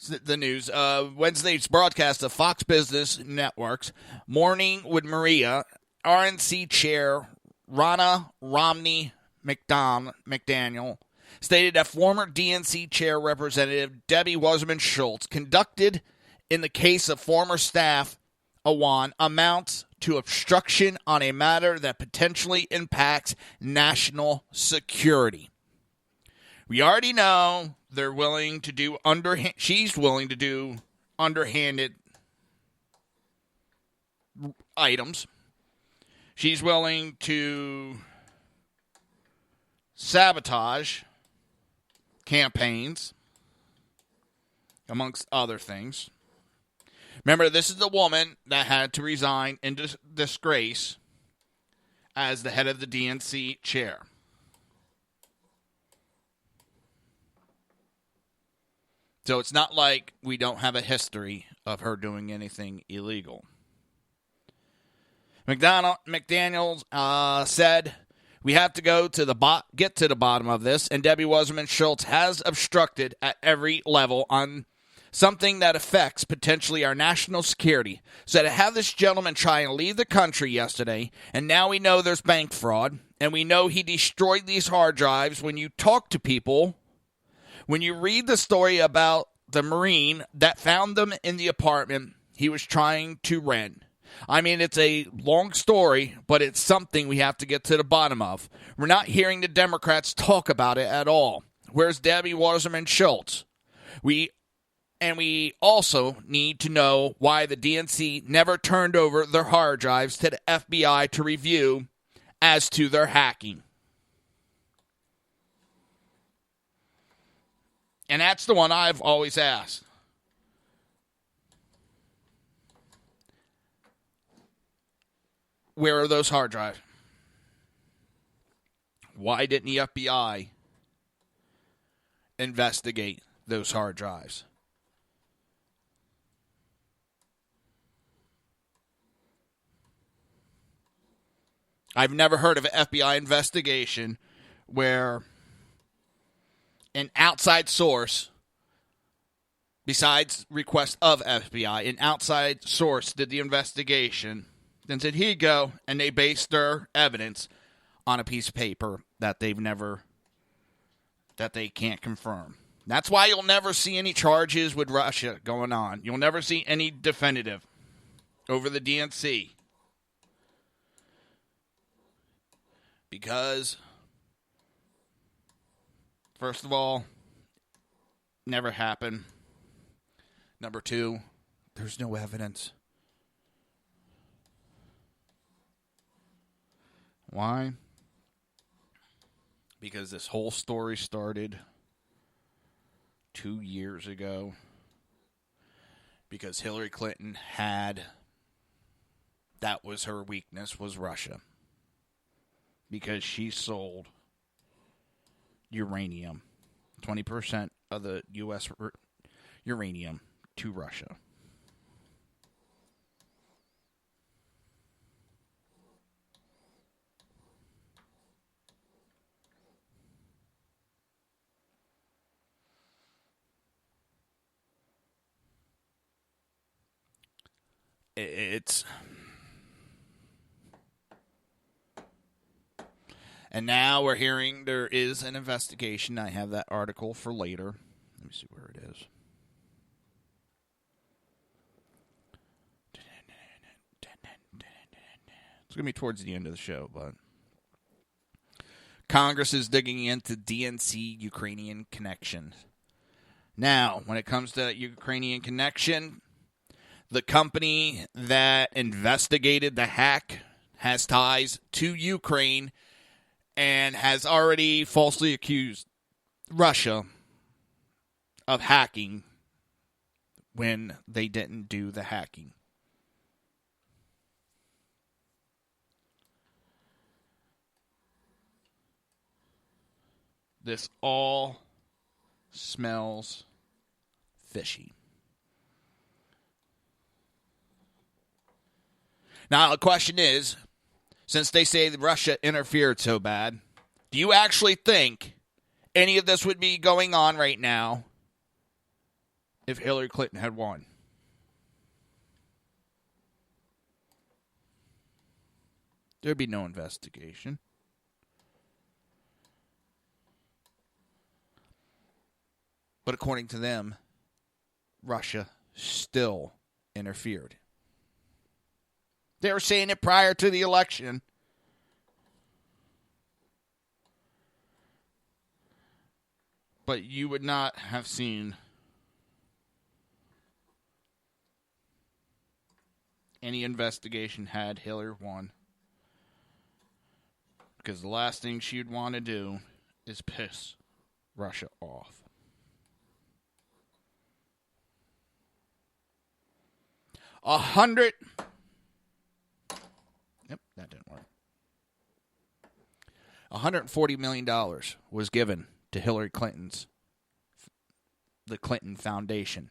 Speaker 5: the news, Wednesday's broadcast of Fox Business Network's Morning with Maria, RNC chair Ronna Romney McDaniel stated that former DNC chair representative Debbie Wasserman Schultz conducted in the case of former staff Awan amounts to obstruction on a matter that potentially impacts national security. We already know they're willing to do she's willing to do underhanded items. She's willing to sabotage campaigns, amongst other things. Remember, this is the woman that had to resign in disgrace as the head of the DNC chair. So it's not like we don't have a history of her doing anything illegal. McDaniels said, we have to get to the bottom of this, and Debbie Wasserman Schultz has obstructed at every level on something that affects potentially our national security. So to have this gentleman try and leave the country yesterday, and now we know there's bank fraud, and we know he destroyed these hard drives. When you talk to people, when you read the story about the Marine that found them in the apartment he was trying to rent, I mean, it's a long story, but it's something we have to get to the bottom of. We're not hearing the Democrats talk about it at all. Where's Debbie Wasserman Schultz? We also need to know why the DNC never turned over their hard drives to the FBI to review as to their hacking. And that's the one I've always asked. Where are those hard drives? Why didn't the FBI investigate those hard drives? I've never heard of an FBI investigation where an outside source, besides request of FBI, an outside source did the investigation, then said, here you go, and they based their evidence on a piece of paper that they can't confirm. That's why you'll never see any charges with Russia going on. You'll never see any definitive over the DNC. Because, first of all, never happened. Number two, there's no evidence. Why? Because this whole story started 2 years ago. Because Hillary Clinton that was her weakness, was Russia. Because she sold uranium, 20% of the U.S. uranium, to Russia. And now we're hearing there is an investigation. I have that article for later. Let me see where it is. It's going to be towards the end of the show, but Congress is digging into DNC Ukrainian connections. Now, when it comes to Ukrainian connection, the company that investigated the hack has ties to Ukraine and has already falsely accused Russia of hacking when they didn't do the hacking. This all smells fishy. Now, the question is, since they say that Russia interfered so bad, do you actually think any of this would be going on right now if Hillary Clinton had won? There'd be no investigation. But according to them, Russia still interfered. They were saying it prior to the election. But you would not have seen any investigation had Hillary won. Because the last thing she'd want to do is piss Russia off. Yep, that didn't work. $140 million was given to Hillary Clinton's, the Clinton Foundation,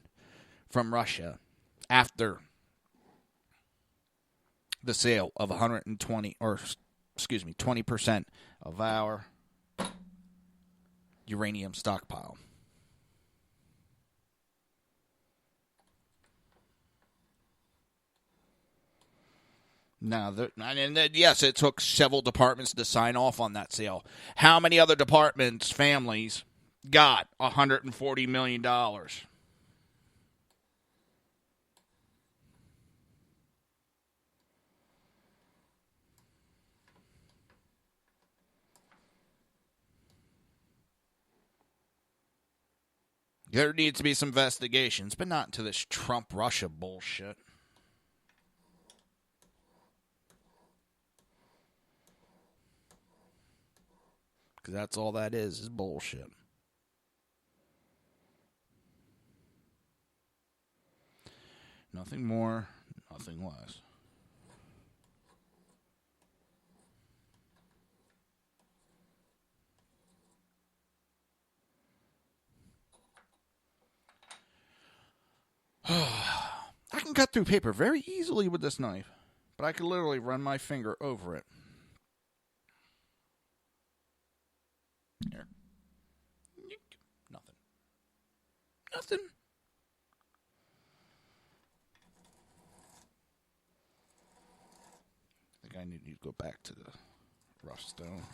Speaker 5: from Russia after the sale of 20% of our uranium stockpile. Now, yes, it took several departments to sign off on that sale. How many other departments, families, got $140 million? There needs to be some investigations, but not into this Trump-Russia bullshit. Because that's all that is bullshit. Nothing more, nothing less. I can cut through paper very easily with this knife, but I could literally run my finger over it. Here. Nothing. Nothing. I think I need to go back to the rough stone.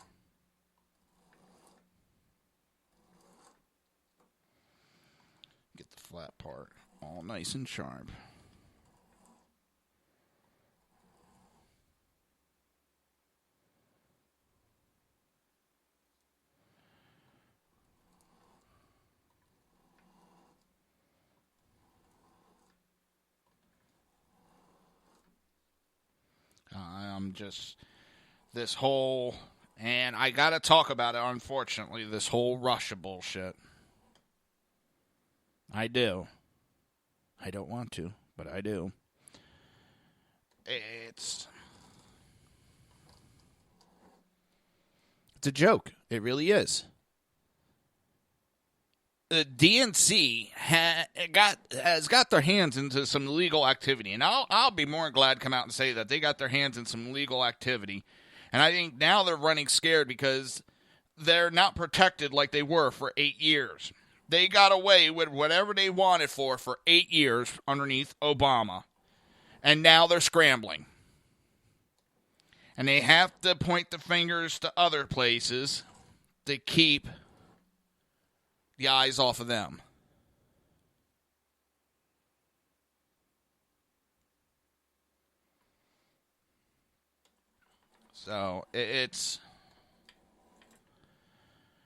Speaker 5: Get the flat part all nice and sharp. I'm just, this whole, and I gotta talk about it, unfortunately, this whole Russia bullshit. I do. I don't want to, but I do. It's a joke. It really is. The DNC has got their hands into some illegal activity, and I'll be more than glad to come out and say that they got their hands in some illegal activity, and I think now they're running scared because they're not protected like they were for 8 years. They got away with whatever they wanted for 8 years underneath Obama, and now they're scrambling, and they have to point the fingers to other places to keep the eyes off of them. So it's,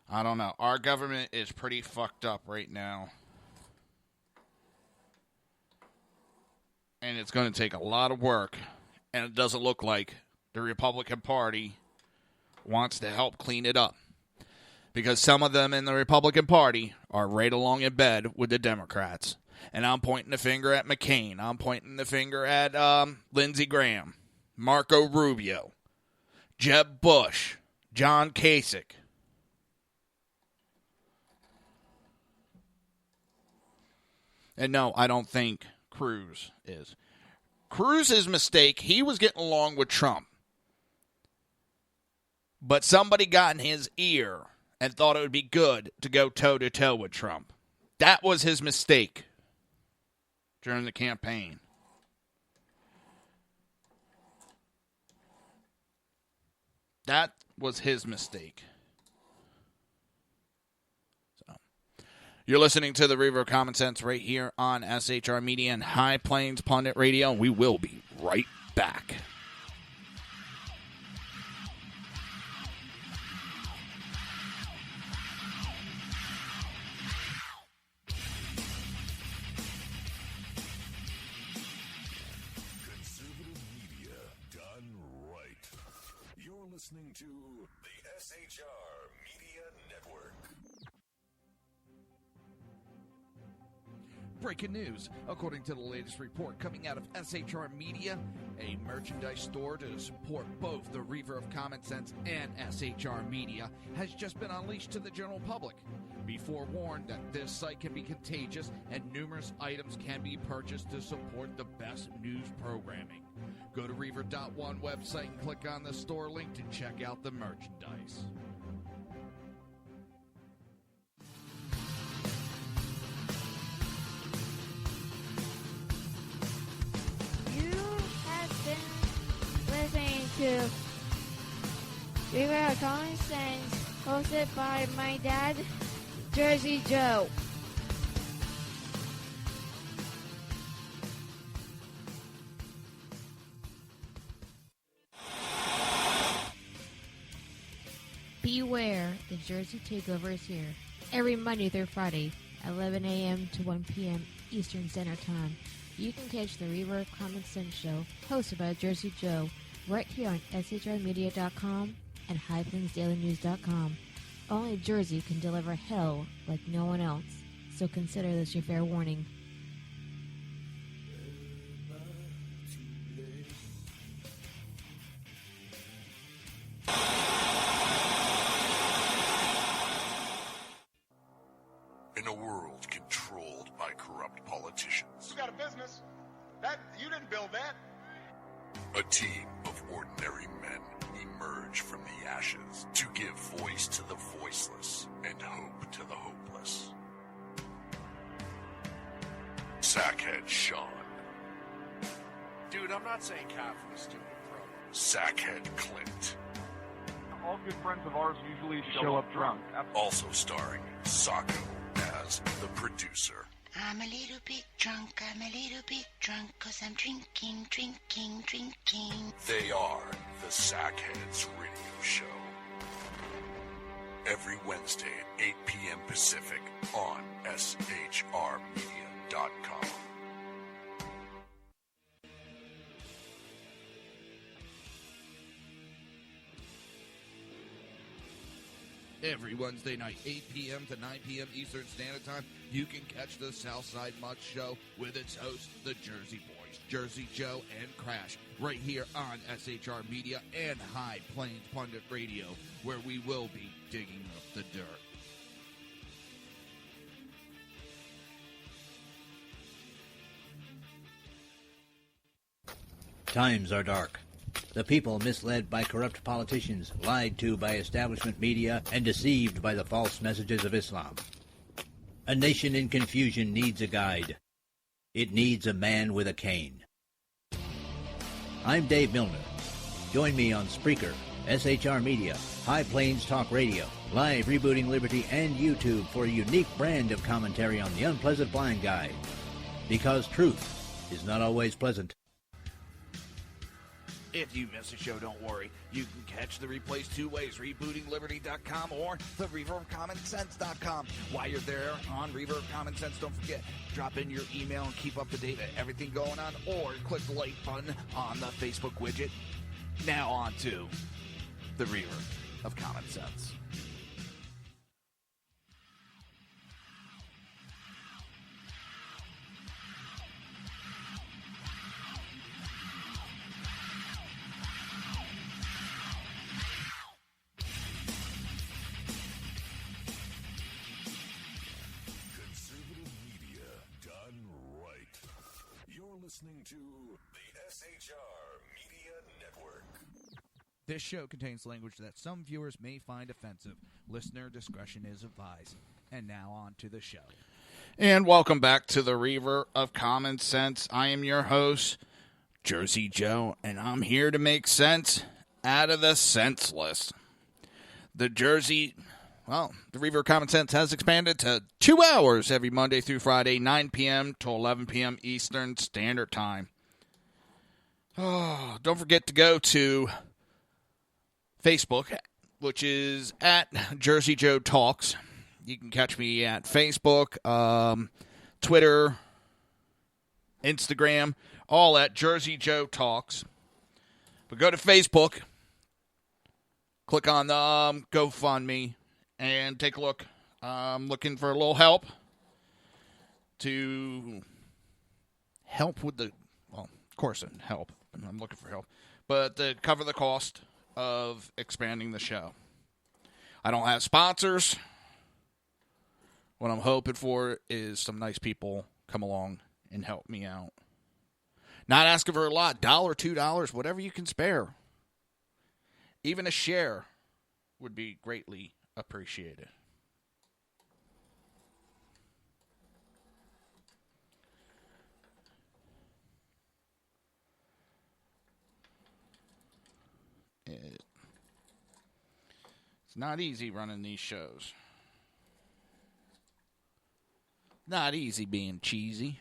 Speaker 5: I don't know. Our government is pretty fucked up right now. And it's going to take a lot of work. And it doesn't look like the Republican Party wants to help clean it up. Because some of them in the Republican Party are right along in bed with the Democrats. And I'm pointing the finger at McCain. I'm pointing the finger at Lindsey Graham, Marco Rubio, Jeb Bush, John Kasich. And no, I don't think Cruz is. Cruz's mistake, he was getting along with Trump. But somebody got in his ear and thought it would be good to go toe-to-toe with Trump. That was his mistake during the campaign. That was his mistake. So, you're listening to the Reaver of Common Sense right here on SHR Media and High Plains Pundit Radio. We will be right back.
Speaker 6: listening to the SHR Media Network.
Speaker 5: Breaking news. According to the latest report coming out of SHR Media, a merchandise store to support both the Reaver of Common Sense and SHR Media has just been unleashed to the general public. Be forewarned that this site can be contagious and numerous items can be purchased to support the best news programming. Go to Reaver.one website and click on the store link to check out the merchandise.
Speaker 7: Listening to Reaver of Common Sense, hosted by my dad, Jersey Joe. Beware, the Jersey Takeover is here. Every Monday through Friday, 11 a.m. to 1 p.m. Eastern Standard Time. You can catch the Reaver of Common Sense show, hosted by Jersey Joe, right here on shrmedia.com and highplains.dailynews.com. Only Jersey can deliver hell like no one else, so consider this your fair warning.
Speaker 6: In a world controlled by corrupt politicians,
Speaker 2: You got a business. You didn't build that.
Speaker 6: a team of ordinary men emerge from the ashes to give voice to the voiceless and hope to the hopeless. Sackhead Sean,
Speaker 2: Dude, I'm not saying Catherine is stupid, bro.
Speaker 6: Sackhead Clint,
Speaker 4: All good friends of ours usually show up drunk.
Speaker 6: also starring Sacco as the producer.
Speaker 8: I'm a little bit drunk, 'cause I'm drinking, drinking, drinking.
Speaker 6: They are the Sackheads Radio Show. Every Wednesday at 8 p.m. Pacific on shrmedia.com.
Speaker 5: Every Wednesday night, 8 p.m. to 9 p.m. Eastern Standard Time, you can catch the Southside Mutt Show with its hosts, the Jersey Boys, Jersey Joe and Crash, right here on SHR Media and High Plains Pundit Radio, where we will be digging up the dirt.
Speaker 9: Times are dark. The people misled by corrupt politicians, lied to by establishment media, and deceived by the false messages of Islam. A nation in confusion needs a guide. It needs a man with a cane. I'm Dave Milner. Join me on Spreaker, SHR Media, High Plains Talk Radio, Live Rebooting Liberty, and YouTube for a unique brand of commentary on the unpleasant blind guide. Because truth is not always pleasant.
Speaker 5: If you miss a show, don't worry. You can catch the replays two ways, rebootingliberty.com or the reverofcommonsense.com. While you're there on Reaver of Common Sense, don't forget, drop in your email and keep up to date with everything going on, or click the like button on the Facebook widget. Now on to the Reaver of Common Sense.
Speaker 6: Listening to the SHR Media Network.
Speaker 5: This show contains language that some viewers may find offensive. Listener discretion is advised. And now on to the show. And welcome back to the Reaver of Common Sense. I am your host, Jersey Joe, and I'm here to make sense out of the senseless. The Reaver of Common Sense has expanded to 2 hours every Monday through Friday, 9 p.m. to 11 p.m. Eastern Standard Time. Oh, don't forget to go to Facebook, which is at Jersey Joe Talks. You can catch me at Facebook, Twitter, Instagram, all at Jersey Joe Talks. But go to Facebook, click on the GoFundMe and take a look. I'm looking for a little help to help with the, well, of course, help. I'm looking for help. But to cover the cost of expanding the show. I don't have sponsors. What I'm hoping for is some nice people come along and help me out. Not asking for a lot, $1, $2, whatever you can spare. Even a share would be greatly appreciated. It's not easy running these shows. Not easy being cheesy.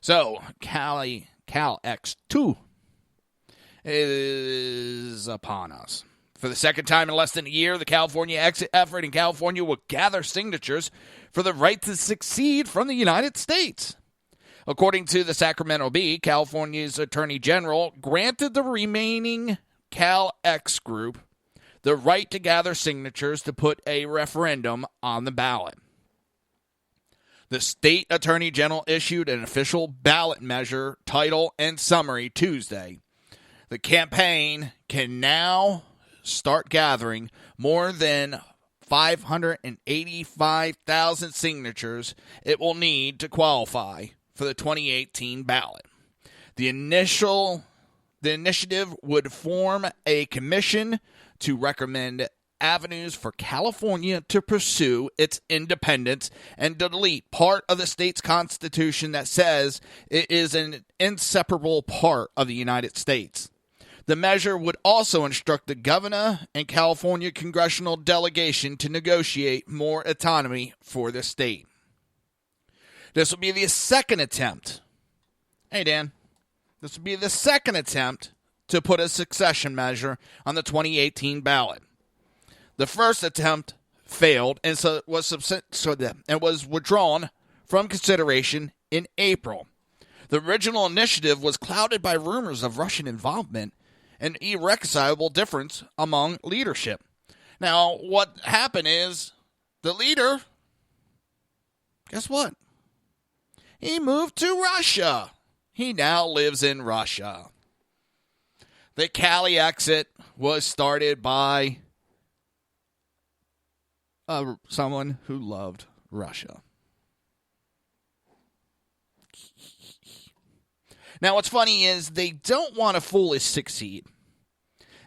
Speaker 5: So, Cal X2 is upon us. For the second time in less than a year, the California exit effort in California will gather signatures for the right to succeed from the United States. According to the Sacramento Bee, California's Attorney General granted the remaining Cal X group the right to gather signatures to put a referendum on the ballot. The state attorney general issued an official ballot measure, title, and summary Tuesday. The campaign can now start gathering more than 585,000 signatures it will need to qualify for the 2018 ballot. The initiative would form a commission to recommend avenues for California to pursue its independence and delete part of the state's constitution that says it is an inseparable part of the United States. The measure would also instruct the governor and California congressional delegation to negotiate more autonomy for the state. This will be the second attempt. Hey, Dan. This will be the second attempt to put a succession measure on the 2018 ballot. The first attempt failed and was withdrawn from consideration in April. The original initiative was clouded by rumors of Russian involvement and irreconcilable difference among leadership. Now, what happened is the leader, guess what? He moved to Russia. He now lives in Russia. The Cali exit was started by someone who loved Russia. Now, what's funny is they don't want to fully succeed.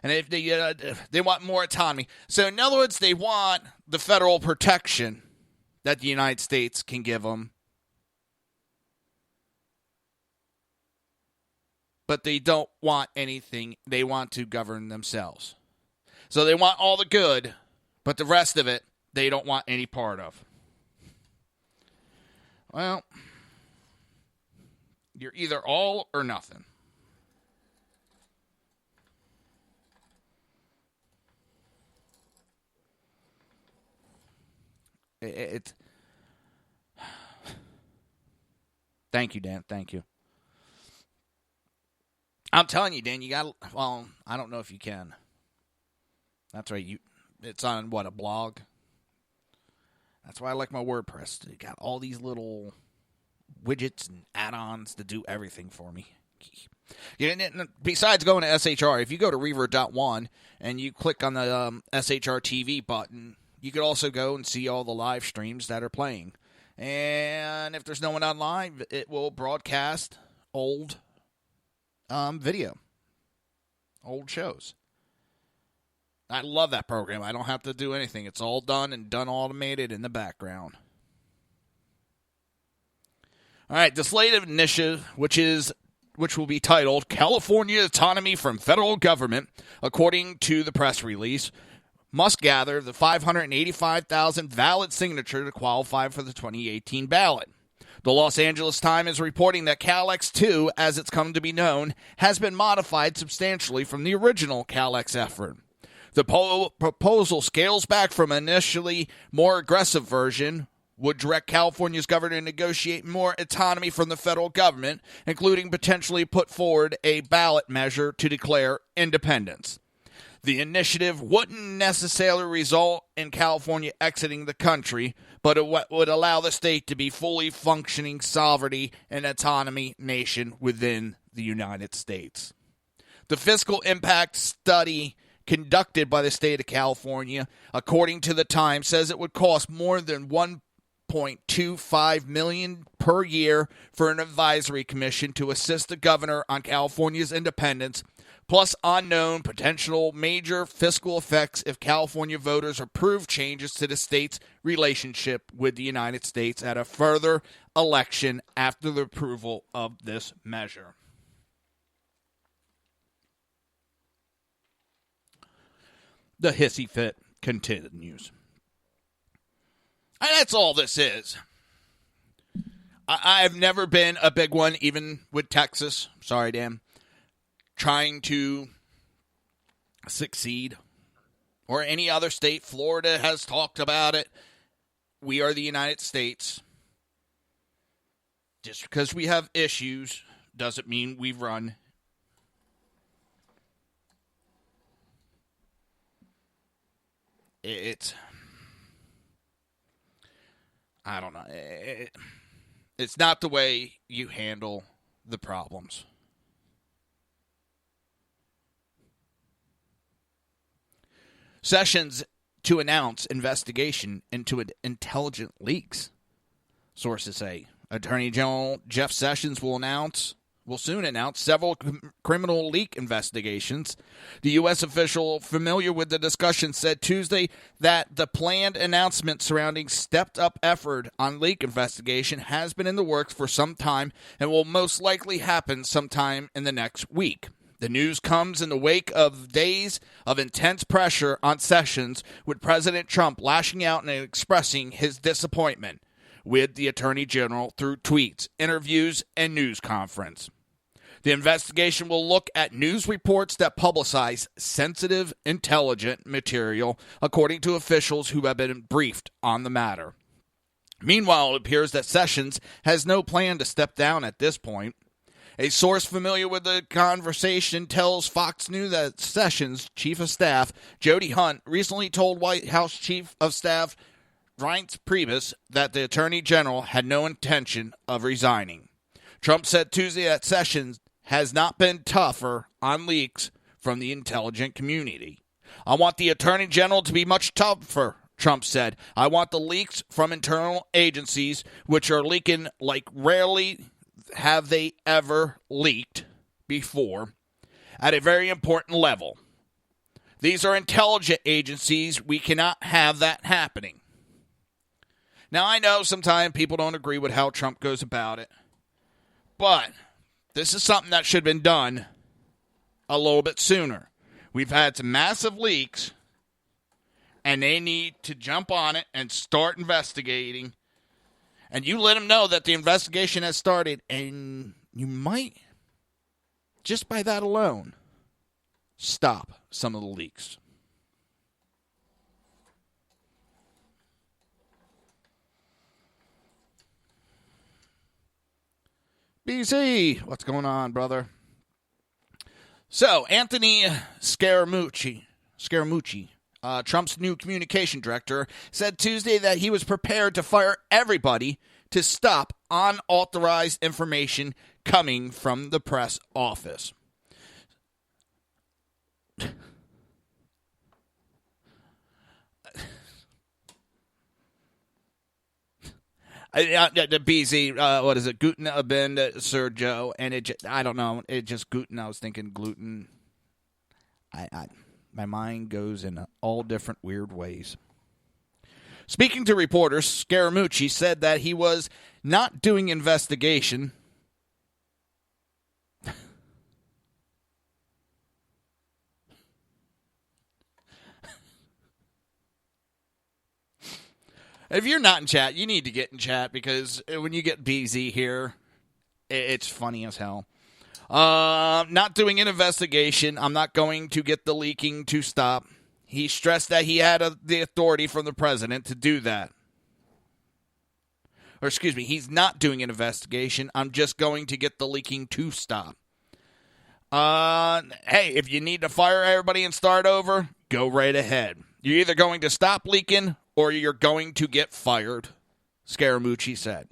Speaker 5: And if they want more autonomy. So, in other words, they want the federal protection that the United States can give them. But they don't want anything. They want to govern themselves. So they want all the good, but the rest of it, they don't want any part of. Well, you're either all or nothing. Thank you, Dan. Thank you. I'm telling you, Dan, you got, well, I don't know if you can. That's right. It's on, what, a blog? That's why I like my WordPress. You got all these little widgets and add-ons to do everything for me. Besides going to SHR, if you go to Reaver.1 and you click on the SHR TV button, you could also go and see all the live streams that are playing. And if there's no one on live, it will broadcast old video. Old shows. I love that program. I don't have to do anything. It's all done and done automated in the background. All right, this latest initiative, which will be titled California Autonomy from Federal Government, according to the press release, must gather the 585,000 valid signature to qualify for the 2018 ballot. The Los Angeles Times is reporting that Cal-X 2, as it's come to be known, has been modified substantially from the original Cal-X effort. The proposal scales back from an initially more aggressive version, would direct California's governor to negotiate more autonomy from the federal government, including potentially put forward a ballot measure to declare independence. The initiative wouldn't necessarily result in California exiting the country, but it would allow the state to be fully functioning sovereignty and autonomy nation within the United States. The fiscal impact study conducted by the state of California, according to the Times, says it would cost more than $1.25 million per year for an advisory commission to assist the governor on California's independence, plus unknown potential major fiscal effects if California voters approve changes to the state's relationship with the United States at a further election after the approval of this measure. The hissy fit continues. And that's all this is. I've never been a big one, even with Texas. Sorry, Dan. Trying to succeed. Or any other state. Florida has talked about it. We are the United States. Just because we have issues doesn't mean we run. I don't know. It's not the way you handle the problems. Sessions to announce investigation into intelligent leaks, sources say. Attorney General Jeff Sessions will soon announce several criminal leak investigations. The U.S. official familiar with the discussion said Tuesday that the planned announcement surrounding stepped-up effort on leak investigation has been in the works for some time and will most likely happen sometime in the next week. The news comes in the wake of days of intense pressure on Sessions, with President Trump lashing out and expressing his disappointment with the Attorney General through tweets, interviews, and news conference. The investigation will look at news reports that publicize sensitive, intelligent material, according to officials who have been briefed on the matter. Meanwhile, it appears that Sessions has no plan to step down at this point. A source familiar with the conversation tells Fox News that Sessions' chief of staff, Jody Hunt, recently told White House Chief of Staff Reince Priebus that the Attorney General had no intention of resigning. Trump said Tuesday that Sessions has not been tougher on leaks from the intelligence community. I want the Attorney General to be much tougher, Trump said. I want the leaks from internal agencies, which are leaking like rarely have they ever leaked before, at a very important level. These are intelligence agencies. We cannot have that happening. Now, I know sometimes people don't agree with how Trump goes about it, but this is something that should have been done a little bit sooner. We've had some massive leaks, and they need to jump on it and start investigating. And you let them know that the investigation has started, and you might, just by that alone, stop some of the leaks. BC, what's going on, brother? So, Anthony Scaramucci, Trump's new communication director, said Tuesday that he was prepared to fire everybody to stop unauthorized information coming from the press office. The BZ, what is it? Gluten Abend, Sir Joe, and I don't know. It just gluten. I was thinking gluten. My mind goes in all different weird ways. Speaking to reporters, Scaramucci said that he was not doing investigation. If you're not in chat, you need to get in chat, because when you get BZ here, it's funny as hell. Not doing an investigation. I'm not going to get the leaking to stop. He stressed that he had the authority from the president to do that. or excuse me, he's not doing an investigation. I'm just going to get the leaking to stop. Hey, if you need to fire everybody and start over, go right ahead. You're either going to stop leaking or you're going to get fired, Scaramucci said.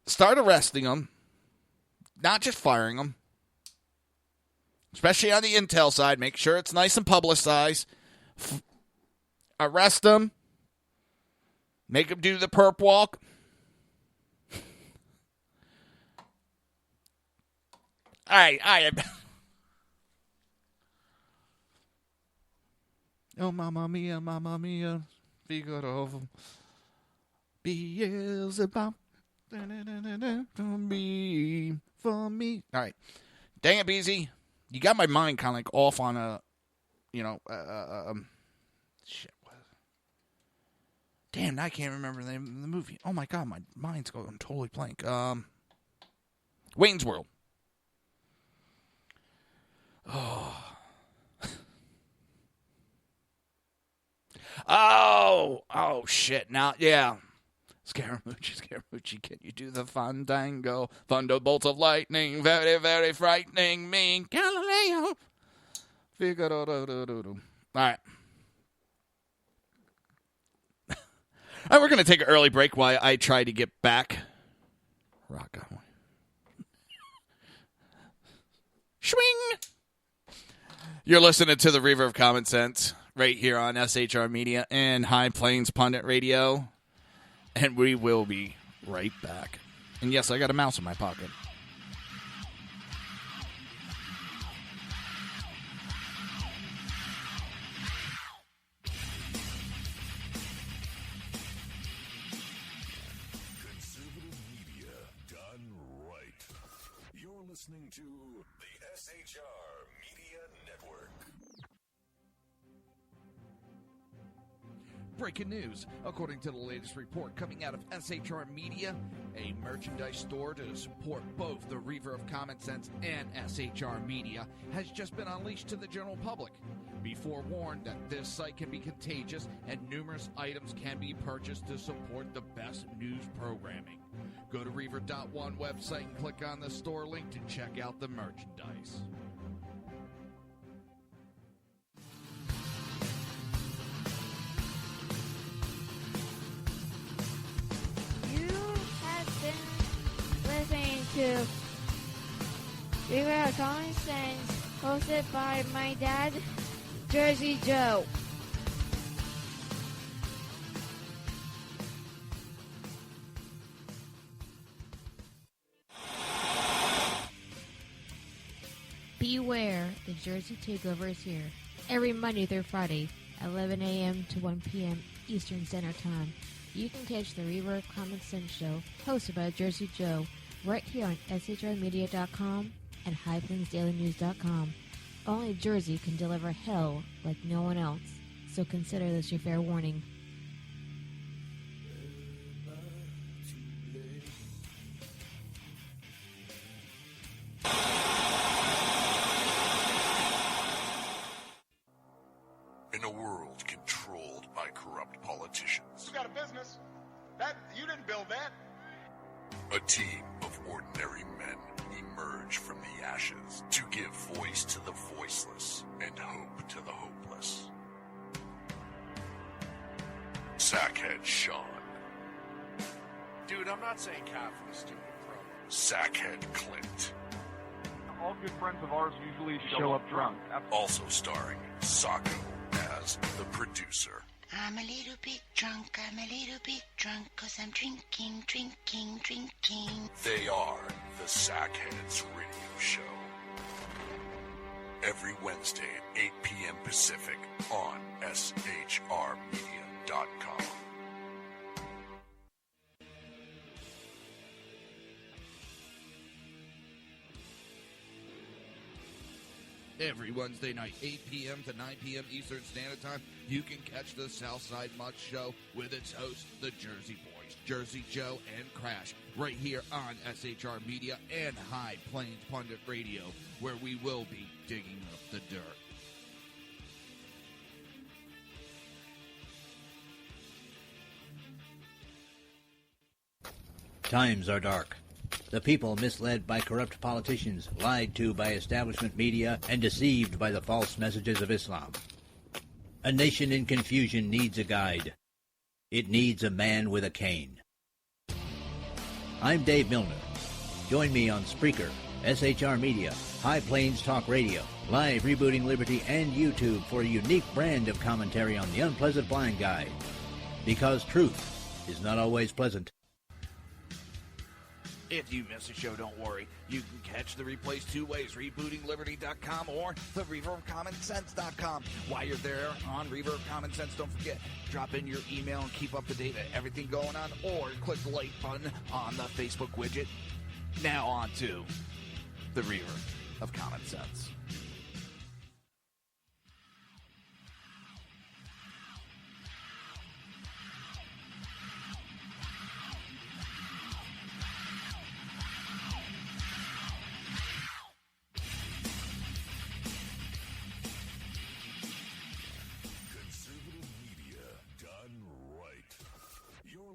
Speaker 5: Start arresting them, not just firing them. Especially on the intel side. Make sure it's nice and publicized. Arrest them. Make them do the perp walk. All right. Oh, mamma mia, Figaro. Beelzebub. For me. All right. Dang it, BZ. You got my mind kind of like off on a, shit. Damn, I can't remember the name of the movie. Oh my God, my mind's going totally blank. Wayne's World. Oh, shit. Now, yeah. Scaramucci, can you do the fandango? Thunderbolts of lightning, very, very frightening me. Galileo. Figaro. All right. All right, we're going to take an early break while I try to get back. Rock on. Swing. You're listening to the Reaver of Common Sense right here on SHR Media and High Plains Pundit Radio. And we will be right back. And yes, I got a mouse in my pocket.
Speaker 6: Conservative media done right. You're listening to the SHR Media Network.
Speaker 1: Breaking news. According to the latest report coming out of SHR Media, a merchandise store to support both the Reaver of Common Sense and SHR Media has just been unleashed to the general public. Be forewarned that this site can be contagious and numerous items can be purchased to support the best news programming. Go to Reaver.one website and click on the store link to check out the merchandise.
Speaker 7: Listening to Reaver of Common Sense, hosted by my dad, Jersey Joe. Beware, the Jersey Takeover is here. Every Monday through Friday, 11 a.m. to 1 p.m. Eastern Standard Time. You can catch the Reaver of Common Sense show, hosted by Jersey Joe, right here on SHRmedia.com and HighPlainsDailyNews.com. Only Jersey can deliver hell like no one else, so consider this your fair warning.
Speaker 6: In a world controlled by corrupt politicians,
Speaker 2: You got a business. You didn't build that.
Speaker 6: a team of ordinary men emerge from the ashes to give voice to the voiceless and hope to the hopeless. Sackhead Sean,
Speaker 2: Dude, I'm not saying half of the stupid pro.
Speaker 6: Sackhead Clint,
Speaker 3: All good friends of ours usually show up drunk.
Speaker 6: also starring Sacco as the producer.
Speaker 8: I'm a little bit drunk, 'cause I'm drinking.
Speaker 6: They are the Sackheads Radio Show. Every Wednesday at 8 p.m. Pacific on SHRmedia.com.
Speaker 1: Every Wednesday night, 8 p.m. to 9 p.m. Eastern Standard Time, you can catch the Southside Mutt Show with its hosts, the Jersey Boys, Jersey Joe and Crash, right here on SHR Media and High Plains Pundit Radio, where we will be digging up the dirt.
Speaker 9: Times are dark. The people misled by corrupt politicians, lied to by establishment media, and deceived by the false messages of Islam. A nation in confusion needs a guide. It needs a man with a cane. I'm Dave Milner. Join me on Spreaker, SHR Media, High Plains Talk Radio, Live Rebooting Liberty, and YouTube for a unique brand of commentary on the unpleasant blind guide. Because truth is not always pleasant.
Speaker 1: If you miss a show, don't worry. You can catch the replays two ways, rebootingliberty.com or the ReaverOfCommonSense.com. While you're there on Reaver of Common Sense, don't forget, drop in your email and keep up to date with everything going on, or click the like button on the Facebook widget. Now on to the Reaver of Common Sense.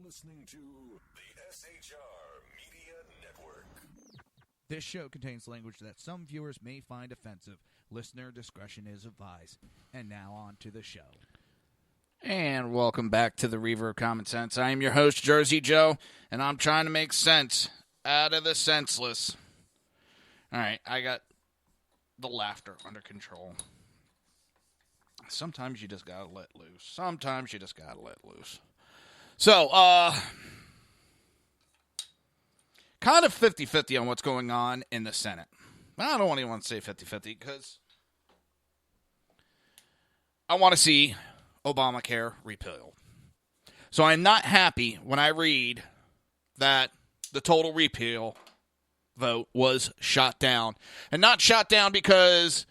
Speaker 6: Listening to the SHR Media Network.
Speaker 5: This show contains language that some viewers may find offensive. Listener discretion is advised. And now on to the show. And welcome back to the Reaver of Common Sense. I am your host, Jersey Joe, and I'm trying to make sense out of the senseless. All right, I got the laughter under control. Sometimes you just gotta let loose. So, kind of 50-50 on what's going on in the Senate. I don't even want to say 50-50 because I want to see Obamacare repealed. So I'm not happy when I read that the total repeal vote was shot down. And not shot down because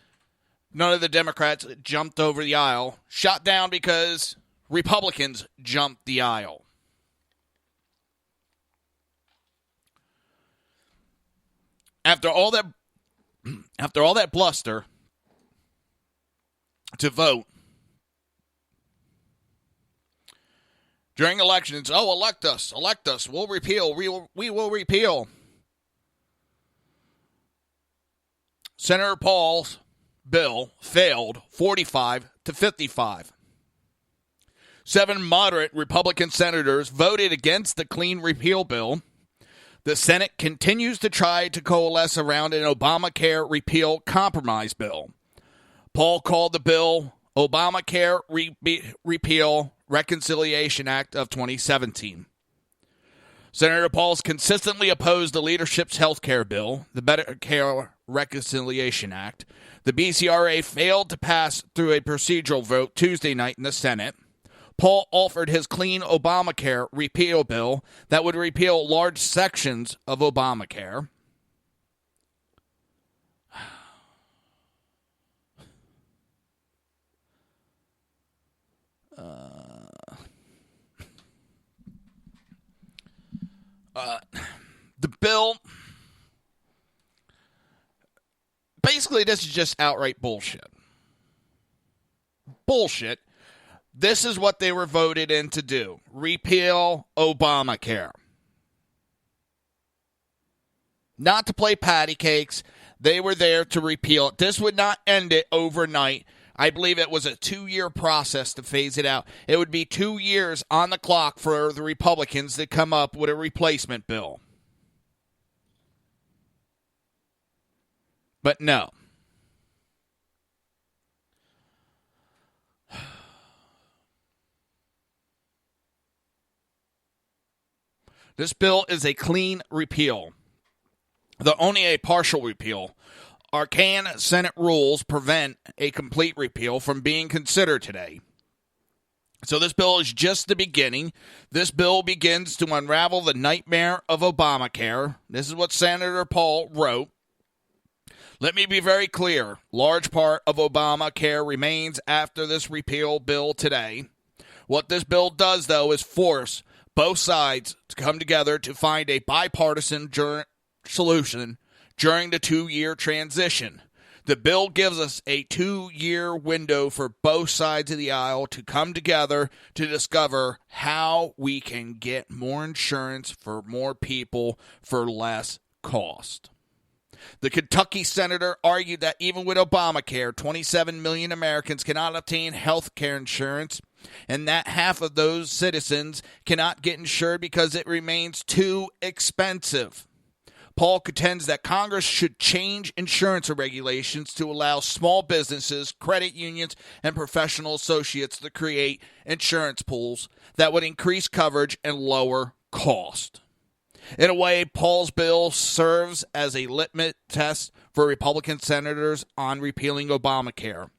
Speaker 5: none of the Democrats jumped over the aisle. Shot down because Republicans jumped the aisle. After all that bluster to vote during elections, elect us, we'll repeal, we will repeal. Senator Paul's bill failed 45-55. 7 moderate Republican senators voted against the clean repeal bill. The Senate continues to try to coalesce around an Obamacare repeal compromise bill. Paul called the bill Obamacare Repeal Reconciliation Act of 2017. Senator Paul's consistently opposed the leadership's health care bill, the Medicare Reconciliation Act. The BCRA failed to pass through a procedural vote Tuesday night in the Senate. Paul offered his clean Obamacare repeal bill that would repeal large sections of Obamacare. The bill, basically, this is just outright bullshit. Bullshit. This is what they were voted in to do. Repeal Obamacare. Not to play patty cakes. They were there to repeal it. This would not end it overnight. I believe it was a 2-year process to phase it out. It would be 2 years on the clock for the Republicans to come up with a replacement bill. But no. This bill is a clean repeal, though only a partial repeal. Arcane Senate rules prevent a complete repeal from being considered today. So this bill is just the beginning. This bill begins to unravel the nightmare of Obamacare. This is what Senator Paul wrote. Let me be very clear. Large part of Obamacare remains after this repeal bill today. What this bill does, though, is force both sides to come together to find a bipartisan solution during the 2-year transition. The bill gives us a 2-year window for both sides of the aisle to come together to discover how we can get more insurance for more people for less cost. The Kentucky senator argued that even with Obamacare, 27 million Americans cannot obtain health care insurance, and that half of those citizens cannot get insured because it remains too expensive. Paul contends that Congress should change insurance regulations to allow small businesses, credit unions, and professional associates to create insurance pools that would increase coverage and lower cost. In a way, Paul's bill serves as a litmus test for Republican senators on repealing Obamacare.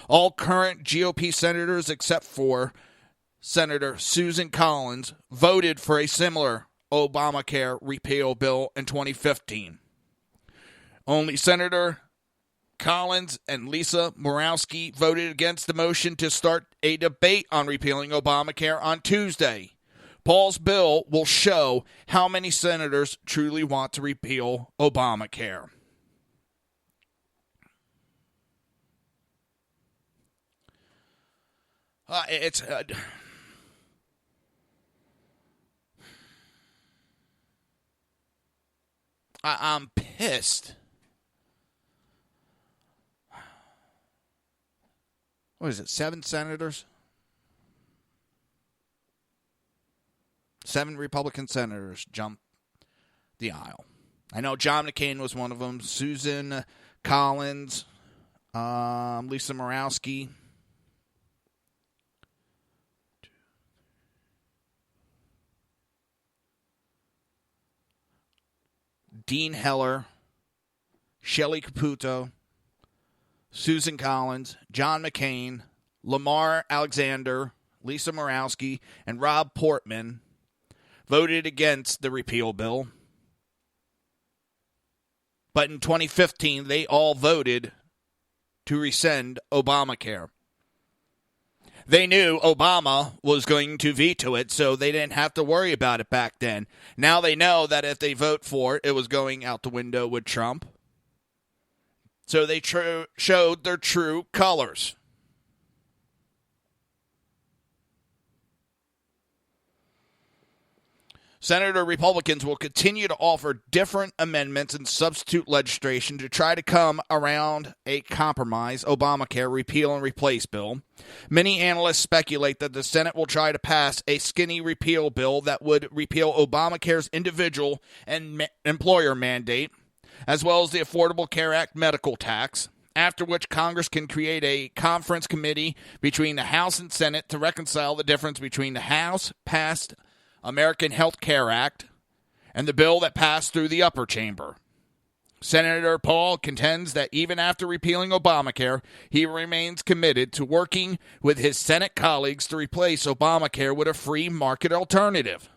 Speaker 5: All current GOP senators, except for Senator Susan Collins, voted for a similar Obamacare repeal bill in 2015. Only Senator Collins and Lisa Murkowski voted against the motion to start a debate on repealing Obamacare on Tuesday. Paul's bill will show how many senators truly want to repeal Obamacare. I'm pissed. What is it, 7 senators? 7 Republican senators jumped the aisle. I know John McCain was one of them. Susan Collins, Lisa Murkowski. Dean Heller, Shelley Caputo, Susan Collins, John McCain, Lamar Alexander, Lisa Murkowski, and Rob Portman voted against the repeal bill. But in 2015, they all voted to rescind Obamacare. They knew Obama was going to veto it, so they didn't have to worry about it back then. Now they know that if they vote for it, it was going out the window with Trump. So they showed their true colors. Senator Republicans will continue to offer different amendments and substitute legislation to try to come around a compromise Obamacare repeal and replace bill. Many analysts speculate that the Senate will try to pass a skinny repeal bill that would repeal Obamacare's individual and employer mandate, as well as the Affordable Care Act medical tax, after which Congress can create a conference committee between the House and Senate to reconcile the difference between the House-passed American Health Care Act and the bill that passed through the upper chamber. Senator Paul contends that even after repealing Obamacare, he remains committed to working with his Senate colleagues to replace Obamacare with a free market alternative.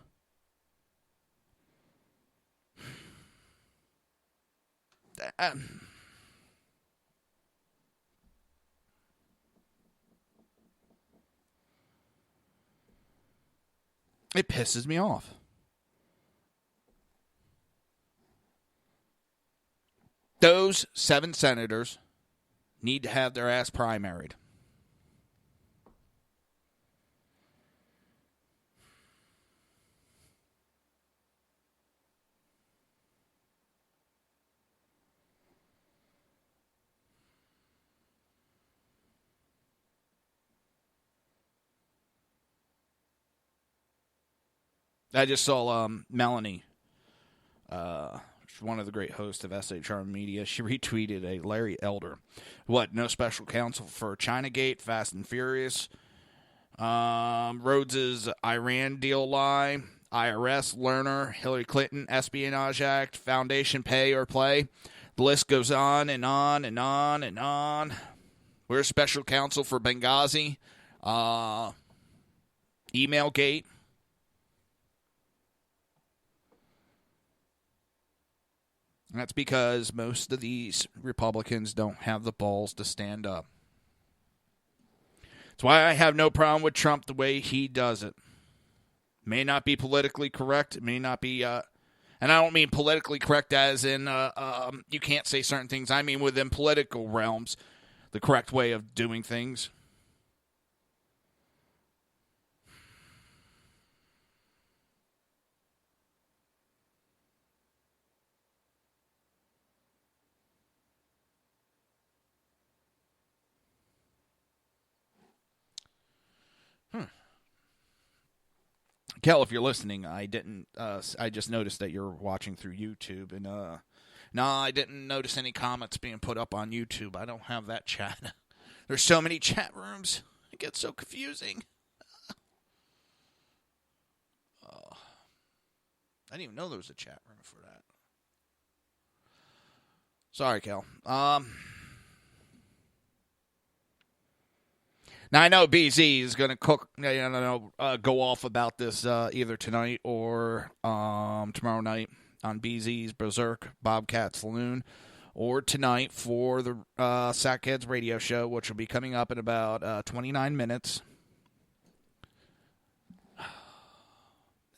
Speaker 5: It pisses me off. Those 7 senators need to have their ass primaried. I just saw Melanie, one of the great hosts of SHR Media. She retweeted a Larry Elder. What, no special counsel for Chinagate, Fast and Furious, Rhodes's Iran deal lie, IRS, Lerner, Hillary Clinton, Espionage Act, Foundation pay or play. The list goes on and on and on and on. We're special counsel for Benghazi, Emailgate. That's because most of these Republicans don't have the balls to stand up. That's why I have no problem with Trump the way he does it. May not be politically correct. It may not be And I don't mean politically correct as in you can't say certain things. I mean within political realms, the correct way of doing things. Kel, if you're listening, I didn't. I just noticed that you're watching through YouTube, and no, I didn't notice any comments being put up on YouTube. I don't have that chat. There's so many chat rooms. It gets so confusing. I didn't even know there was a chat room for that. Sorry, Kel. Now, I know BZ is going to go off about this either tonight or tomorrow night on BZ's Berserk Bobcat Saloon, or tonight for the Sackheads radio show, which will be coming up in about 29 minutes.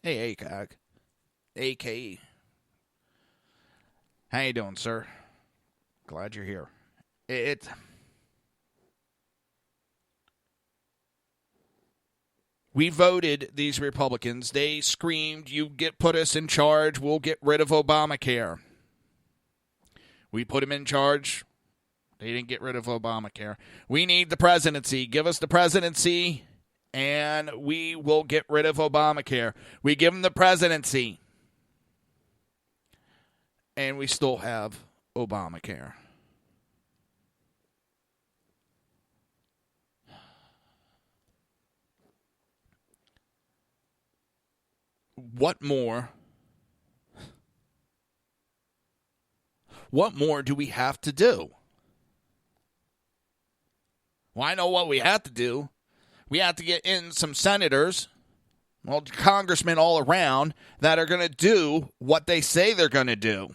Speaker 5: Hey, ACAG. AKE. How you doing, sir? Glad you're here. We voted these Republicans. They screamed, put us in charge, we'll get rid of Obamacare. We put them in charge. They didn't get rid of Obamacare. We need the presidency. Give us the presidency, and we will get rid of Obamacare. We give them the presidency, and we still have Obamacare. What more do we have to do? Well, I know what we have to do. We have to get in some senators, congressmen all around, that are going to do what they say they're going to do.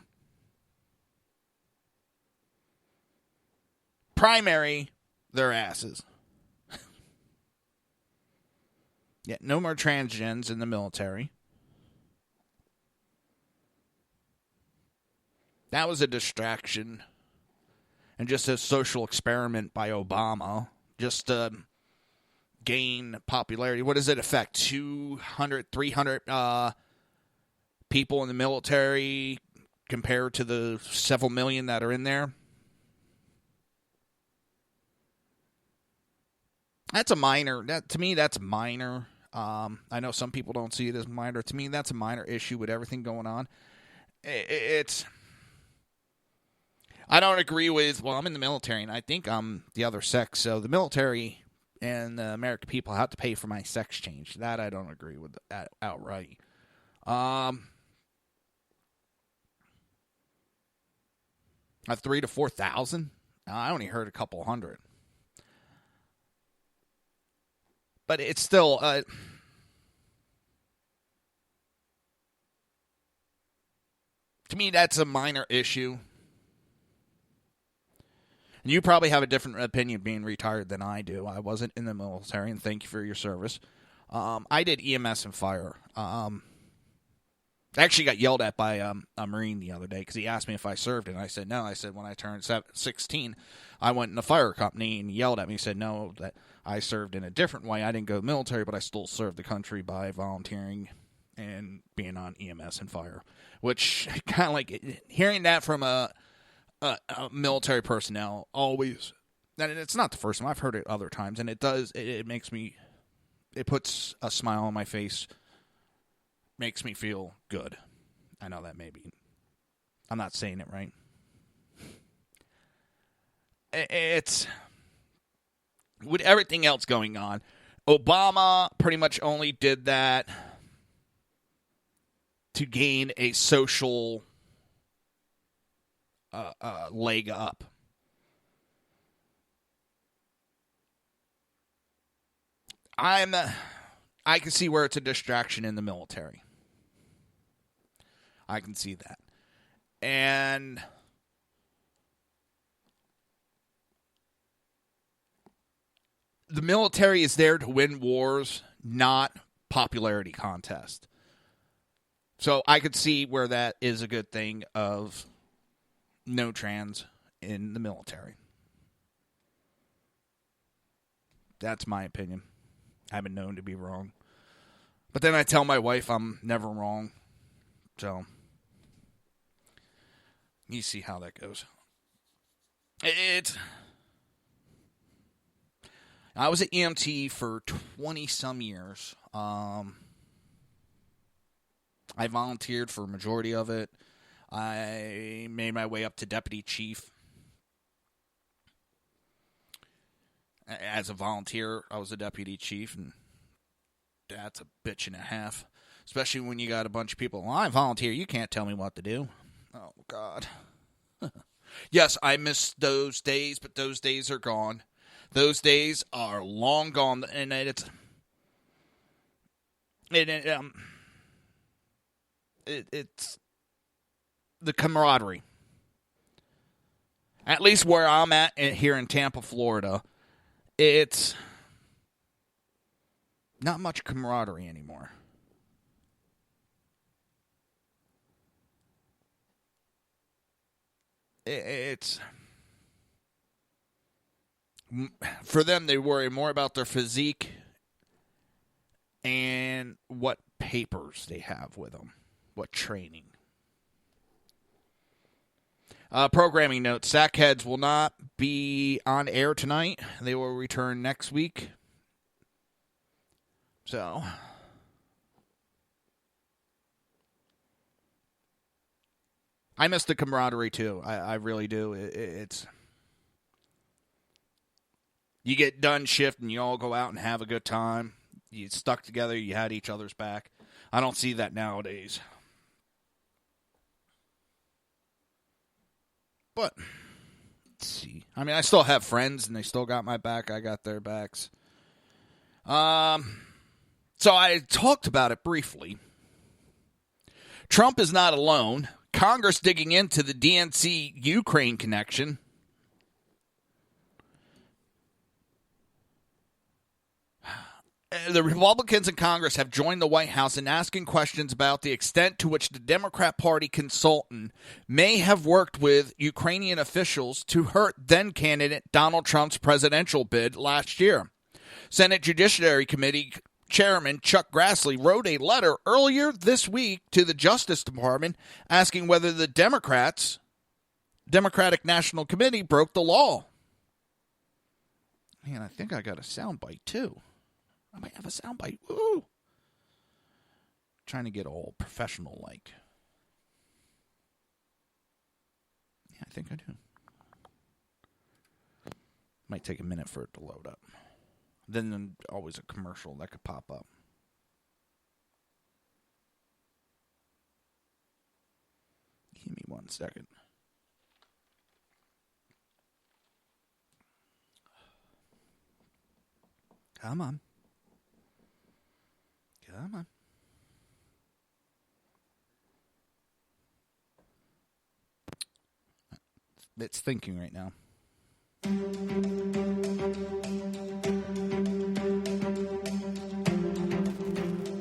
Speaker 5: Primary their asses. Yeah, no more transgens in the military. That was a distraction and just a social experiment by Obama, just to gain popularity. What does it affect? 200, 300 people in the military compared to the several million that are in there? That's a minor. To me, that's minor. I know some people don't see it as minor. To me, that's a minor issue with everything going on. I don't agree with, I'm in the military, and I think I'm the other sex, so the military and the American people have to pay for my sex change. That I don't agree with outright. A 3,000 to 4,000? I only heard a couple hundred. But it's still... to me, that's a minor issue. And you probably have a different opinion being retired than I do. I wasn't in the military, and thank you for your service. I did EMS and fire. I actually got yelled at by a Marine the other day because he asked me if I served, and I said no. I said when I turned 16, I went in the fire company, and he yelled at me. He said no, that I served in a different way. I didn't go military, but I still served the country by volunteering and being on EMS and fire, which kind of like hearing that from a military personnel always, and it's not the first time. I've heard it other times, and it makes me, it puts a smile on my face, makes me feel good. I know that maybe I'm not saying it right. It's with everything else going on, Obama pretty much only did that to gain a social leg up. I can see where it's a distraction in the military. I can see that. And the military is there to win wars, not popularity contest. So I could see where that is a good thing of no trans in the military. That's my opinion. I've been known to be wrong. But then I tell my wife I'm never wrong. So, you see how that goes. I was at EMT for 20-some years. I volunteered for a majority of it. I made my way up to deputy chief. As a volunteer, I was a deputy chief, and that's a bitch and a half. Especially when you got a bunch of people, well, I volunteer, you can't tell me what to do. Oh, God. Yes, I miss those days, but those days are gone. Those days are long gone, and it's the camaraderie. At least where I'm at here in Tampa, Florida, it's not much camaraderie anymore. It's for them, they worry more about their physique and what papers they have with them, what training. Programming note, Sackheads will not be on air tonight. They will return next week. So, I miss the camaraderie too. I really do. It's you get done shift and you all go out and have a good time. You stuck together. You had each other's back. I don't see that nowadays. But let's see. I mean, I still have friends and they still got my back. I got their backs. So I talked about it briefly. Trump is not alone. Congress digging into the DNC-Ukraine connection. The Republicans in Congress have joined the White House in asking questions about the extent to which the Democrat Party consultant may have worked with Ukrainian officials to hurt then-candidate Donald Trump's presidential bid last year. Senate Judiciary Committee Chairman Chuck Grassley wrote a letter earlier this week to the Justice Department asking whether the Democratic National Committee broke the law. Man, I think I got a soundbite too. I might have a soundbite. Woo! Trying to get all professional-like. Yeah, I think I do. Might take a minute for it to load up. Then always a commercial that could pop up. Give me 1 second. Come on. Come on. It's thinking right now.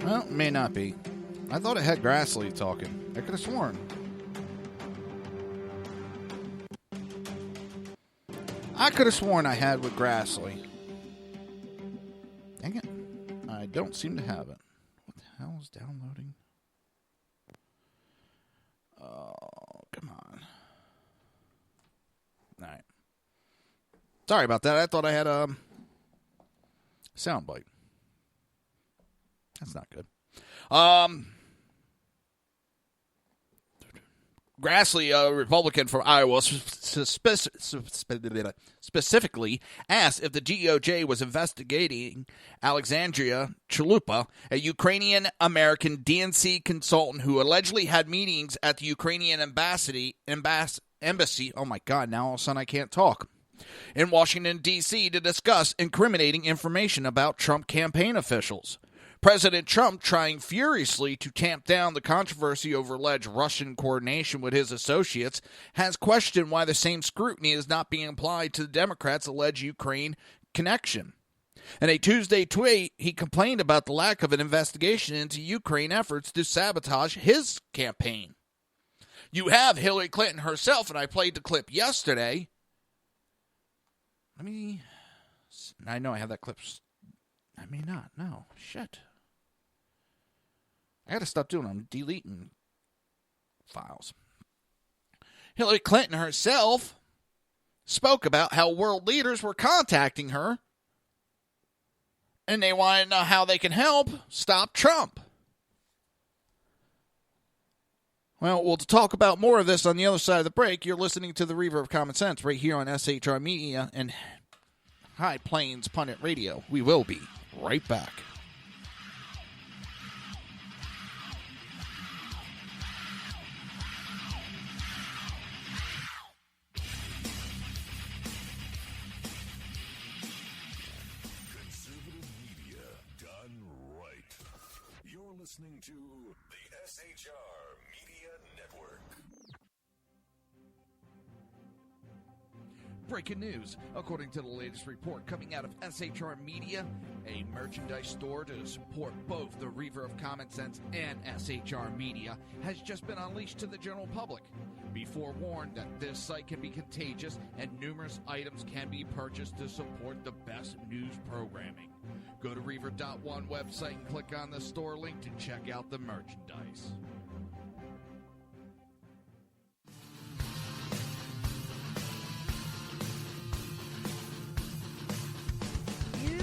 Speaker 5: Well, it may not be. I thought it had Grassley talking. I could have sworn. I could have sworn I had with Grassley. Dang it. I don't seem to have it. What the hell is downloading? Oh, come on. All right. Sorry about that. I thought I had a soundbite. That's not good. Grassley, a Republican from Iowa, specifically asked if the DOJ was investigating Alexandria Chalupa, a Ukrainian-American DNC consultant who allegedly had meetings at the Ukrainian embassy. Oh my God, now all of a sudden I can't talk. In Washington, D.C. to discuss incriminating information about Trump campaign officials. President Trump, trying furiously to tamp down the controversy over alleged Russian coordination with his associates, has questioned why the same scrutiny is not being applied to the Democrats' alleged Ukraine connection. In a Tuesday tweet, he complained about the lack of an investigation into Ukraine efforts to sabotage his campaign. You have Hillary Clinton herself, and I played the clip yesterday. I know I have that clip. I may not. No. Shit. I got to stop doing it. I'm deleting files. Hillary Clinton herself spoke about how world leaders were contacting her and they want to know how they can help stop Trump. Well, we'll talk about more of this on the other side of the break. You're listening to the Reaver of Common Sense right here on SHR Media and High Plains Pundit Radio. We will be right back.
Speaker 6: Listening to the SHR Media Network.
Speaker 1: Breaking news. According to the latest report coming out of SHR Media, a merchandise store to support both the Reaver of Common Sense and SHR Media has just been unleashed to the general public. Be forewarned that this site can be contagious and numerous items can be purchased to support the best news programming. Go to Reaver.one website and click on the store link to check out the merchandise.
Speaker 7: You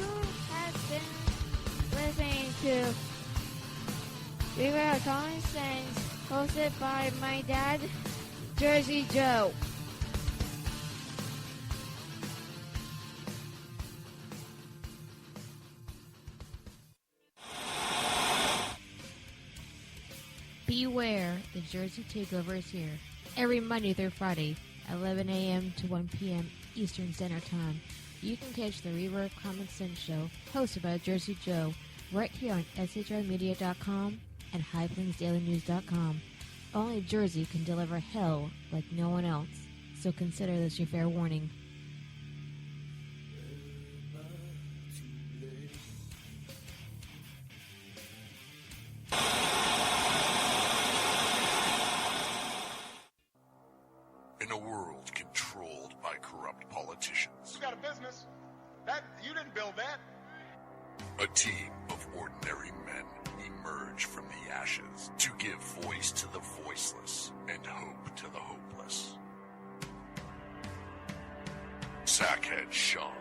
Speaker 7: have been listening to Reaver of Common Sense, hosted by my dad, Jersey Joe. Beware, the Jersey Takeover is here. Every Monday through Friday, 11 a.m. to 1 p.m. Eastern Standard Time. You can catch the Reaver of Common Sense show, hosted by Jersey Joe, right here on shrmedia.com and highplainsdailynews.com. Only Jersey can deliver hell like no one else, so consider this your fair warning.
Speaker 6: In a world controlled by corrupt politicians,
Speaker 10: You got a business. You didn't build that.
Speaker 6: a team of ordinary men emerge from the ashes to give voice to the voiceless and hope to the hopeless. Sackhead Sean,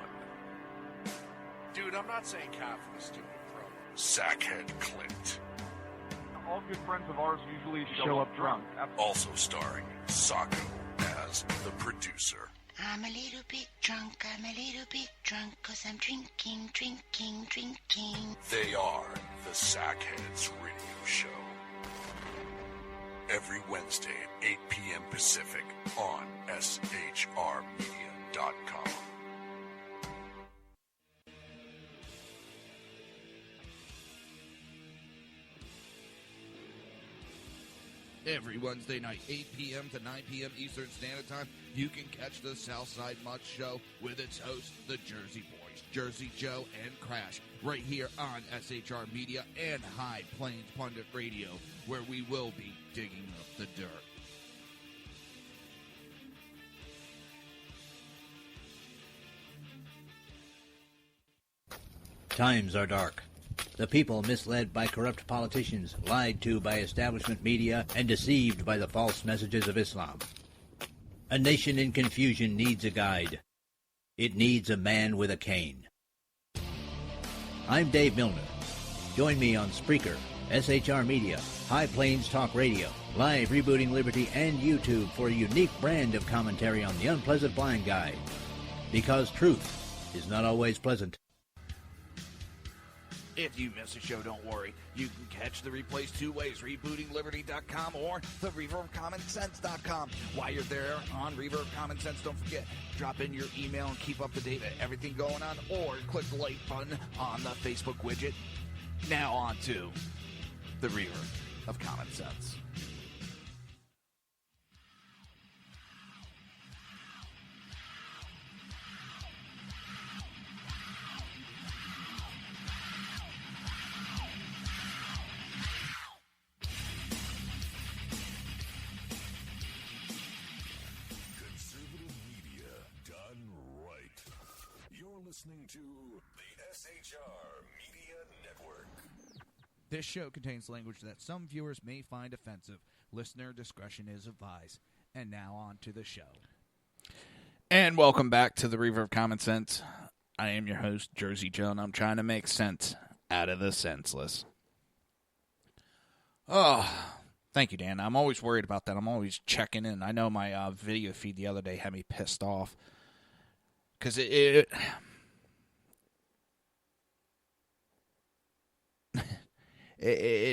Speaker 2: Dude, I'm not saying Catherine is stupid, bro.
Speaker 6: Sackhead Clint,
Speaker 3: All good friends of ours usually show up drunk.
Speaker 6: also starring Sacco as the producer.
Speaker 8: I'm a little bit drunk, cause I'm drinking.
Speaker 6: They are the Sackheads Radio Show. Every Wednesday at 8 p.m. Pacific on shrmedia.com.
Speaker 1: Every Wednesday night, 8 p.m. to 9 p.m. Eastern Standard Time, you can catch the Southside Mutt Show with its hosts, the Jersey Boys, Jersey Joe and Crash, right here on SHR Media and High Plains Pundit Radio, where we will be digging up the dirt.
Speaker 9: Times are dark. The people misled by corrupt politicians, lied to by establishment media, and deceived by the false messages of Islam. A nation in confusion needs a guide. It needs a man with a cane. I'm Dave Milner. Join me on Spreaker, SHR Media, High Plains Talk Radio, Live Rebooting Liberty, and YouTube for a unique brand of commentary on the unpleasant blind guide. Because truth is not always pleasant.
Speaker 1: If you miss a show, don't worry. You can catch the replays two ways, rebootingliberty.com or the reverofcommonsense.com. While you're there on Reaver of Common Sense, don't forget, drop in your email and keep up to date with everything going on, or click the like button on the Facebook widget. Now on to the Reaver of Common Sense.
Speaker 6: listening to the SHR Media Network.
Speaker 5: This show contains language that some viewers may find offensive. Listener discretion is advised. And now on to the show. And welcome back to the Reaver of Common Sense. I am your host, Jersey Joe, and I'm trying to make sense out of the senseless. Oh, thank you, Dan. I'm always worried about that. I'm always checking in. I know my video feed the other day had me pissed off. Because it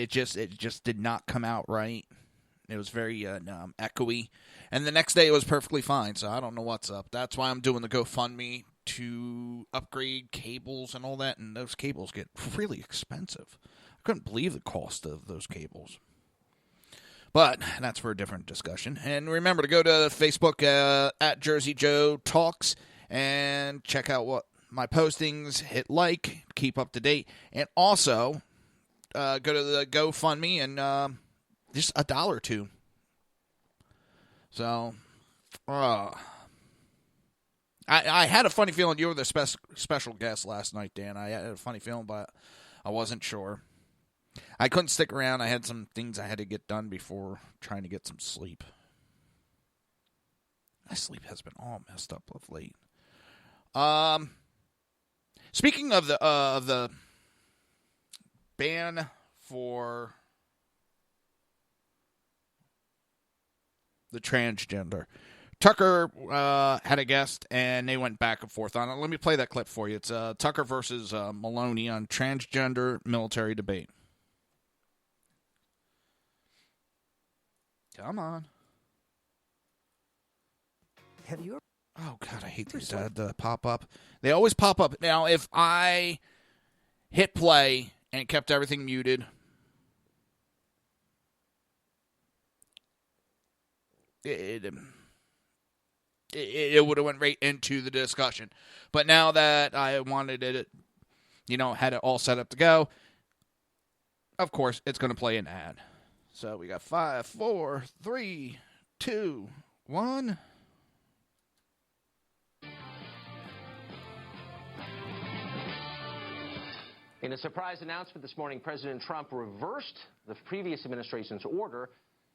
Speaker 5: just did not come out right. It was very echoey. And the next day it was perfectly fine, so I don't know what's up. That's why I'm doing the GoFundMe to upgrade cables and all that, and those cables get really expensive. I couldn't believe the cost of those cables. But that's for a different discussion. And remember to go to Facebook at Jersey Joe Talks and check out what my postings, hit like, keep up to date, and also go to the GoFundMe and just $1 or $2. So, I had a funny feeling you were the special guest last night, Dan. I had a funny feeling, but I wasn't sure. I couldn't stick around. I had some things I had to get done before trying to get some sleep. My sleep has been all messed up of late. Speaking of the ban for the transgender, Tucker had a guest, and they went back and forth on it. Let me play that clip for you. It's Tucker versus Maloney on transgender military debate. Come on.
Speaker 11: Have you?
Speaker 5: Oh, God, I hate these that pop up. They always pop up. Now, if I hit play and kept everything muted, it would have went right into the discussion. But now that I wanted it, had it all set up to go, of course, it's going to play an ad. So we got 5, 4, 3, 2, 1.
Speaker 12: In a surprise announcement this morning, President Trump reversed the previous administration's order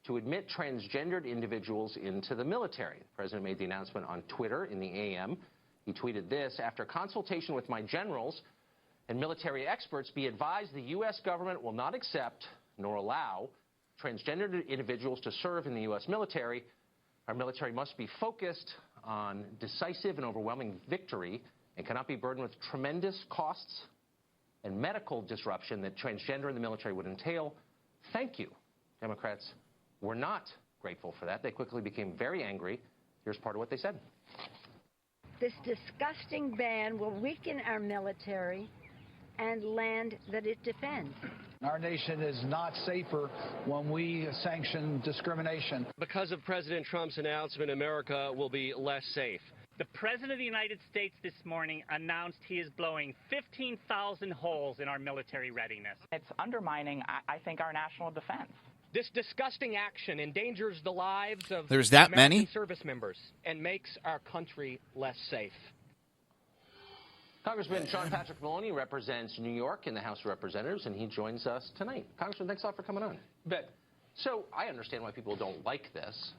Speaker 12: to admit transgendered individuals into the military. The president made the announcement on Twitter in the AM. He tweeted this: after consultation with my generals and military experts, be advised the U.S. government will not accept nor allow transgendered individuals to serve in the U.S. military. Our military must be focused on decisive and overwhelming victory and cannot be burdened with tremendous costs and medical disruption that transgender in the military would entail. Thank you. Democrats were not grateful for that. They quickly became very angry. Here's part of what they said.
Speaker 13: This disgusting ban will weaken our military and land that it defends.
Speaker 14: Our nation is not safer when we sanction discrimination.
Speaker 15: Because of President Trump's announcement, America will be less safe.
Speaker 16: The President of the United States this morning announced he is blowing 15,000 holes in our military readiness.
Speaker 17: It's undermining, I think, our national defense.
Speaker 15: This disgusting action endangers the lives of
Speaker 5: There's that
Speaker 15: American
Speaker 5: many
Speaker 15: service members and makes our country less safe.
Speaker 12: Congressman Sean Patrick Maloney represents New York in the House of Representatives, and he joins us tonight. Congressman, thanks a lot for coming on.
Speaker 15: Bet.
Speaker 12: So I understand why people don't like this,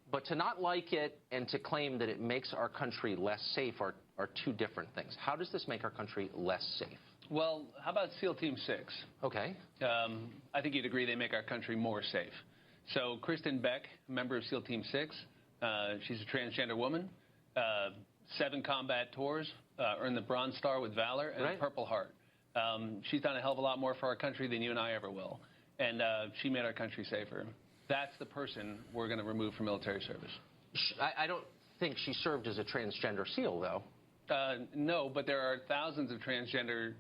Speaker 12: but to not like it and to claim that it makes our country less safe are two different things. How does this make our country less safe?
Speaker 18: Well, how about SEAL Team 6?
Speaker 12: Okay.
Speaker 18: I think you'd agree they make our country more safe. So Kristen Beck, member of SEAL Team 6, she's a transgender woman, 7 combat tours, earned the Bronze Star with Valor and a Purple Heart. She's done a hell of a lot more for our country than you and I ever will. And she made our country safer. That's the person we're going to remove from military service.
Speaker 12: I don't think she served as a transgender SEAL, though.
Speaker 18: No, but there are thousands of transgender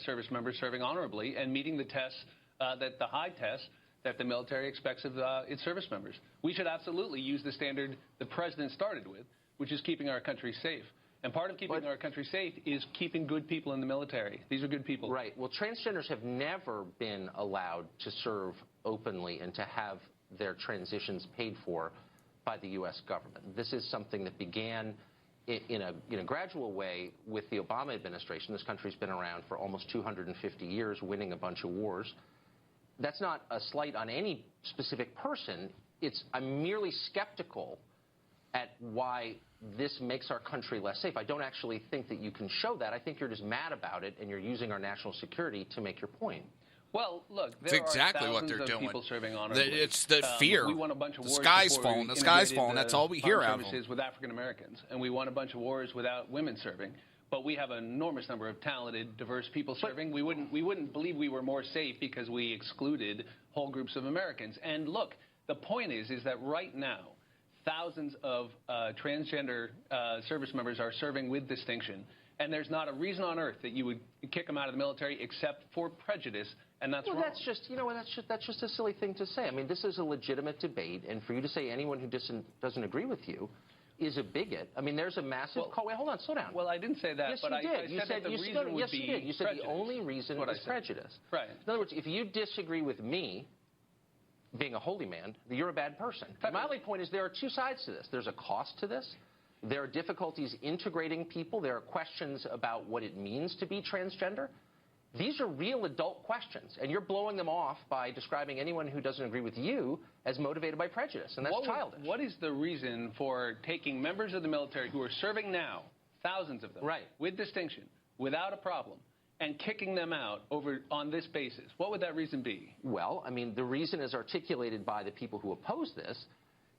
Speaker 18: service members serving honorably and meeting the tests, the high tests that the military expects of its service members. We should absolutely use the standard the president started with, which is keeping our country safe. And part of keeping our country safe is keeping good people in the military. These are good people.
Speaker 12: Right. Well, transgenders have never been allowed to serve openly and to have their transitions paid for by the U.S. government. This is something that began in a gradual way with the Obama administration. This country's been around for almost 250 years, winning a bunch of wars. That's not a slight on any specific person. I'm merely skeptical at why this makes our country less safe. I don't actually think that you can show that. I think you're just mad about it, and you're using our national security to make your point.
Speaker 18: Well, look,
Speaker 5: it's
Speaker 18: there
Speaker 5: exactly
Speaker 18: are
Speaker 5: what they're doing.
Speaker 18: People serving honorably.
Speaker 5: It's the fear.
Speaker 18: We won a bunch of
Speaker 5: the
Speaker 18: wars
Speaker 5: sky's
Speaker 18: before
Speaker 5: falling.
Speaker 18: we
Speaker 5: The sky's
Speaker 18: integrated
Speaker 5: falling. That's all we hear out of them.
Speaker 18: With African Americans, and we won a bunch of wars without women serving. But we have an enormous number of talented, diverse people serving. We wouldn't believe we were more safe because we excluded whole groups of Americans. And look, the point is that right now, thousands of transgender service members are serving with distinction. And there's not a reason on earth that you would kick them out of the military except for prejudice, and that's wrong.
Speaker 12: That's just, that's just a silly thing to say. I mean, this is a legitimate debate, and for you to say anyone who doesn't agree with you is a bigot. I mean, there's a massive call. Wait, hold on, slow down.
Speaker 18: Well, I didn't say that,
Speaker 12: yes,
Speaker 18: but
Speaker 12: you did.
Speaker 18: I said that the reason would be prejudice.
Speaker 12: You said the only reason is prejudice.
Speaker 18: Right.
Speaker 12: In other words, if you disagree with me, being a holy man, you're a bad person. My only point is there are two sides to this. There's a cost to this. There are difficulties integrating people. There are questions about what it means to be transgender. These are real adult questions, and you're blowing them off by describing anyone who doesn't agree with you as motivated by prejudice, and that's childish.
Speaker 18: What is the reason for taking members of the military who are serving now, thousands of them, with distinction, without a problem, and kicking them out on this basis? What would that reason be?
Speaker 12: Well, I mean, the reason is articulated by the people who oppose this,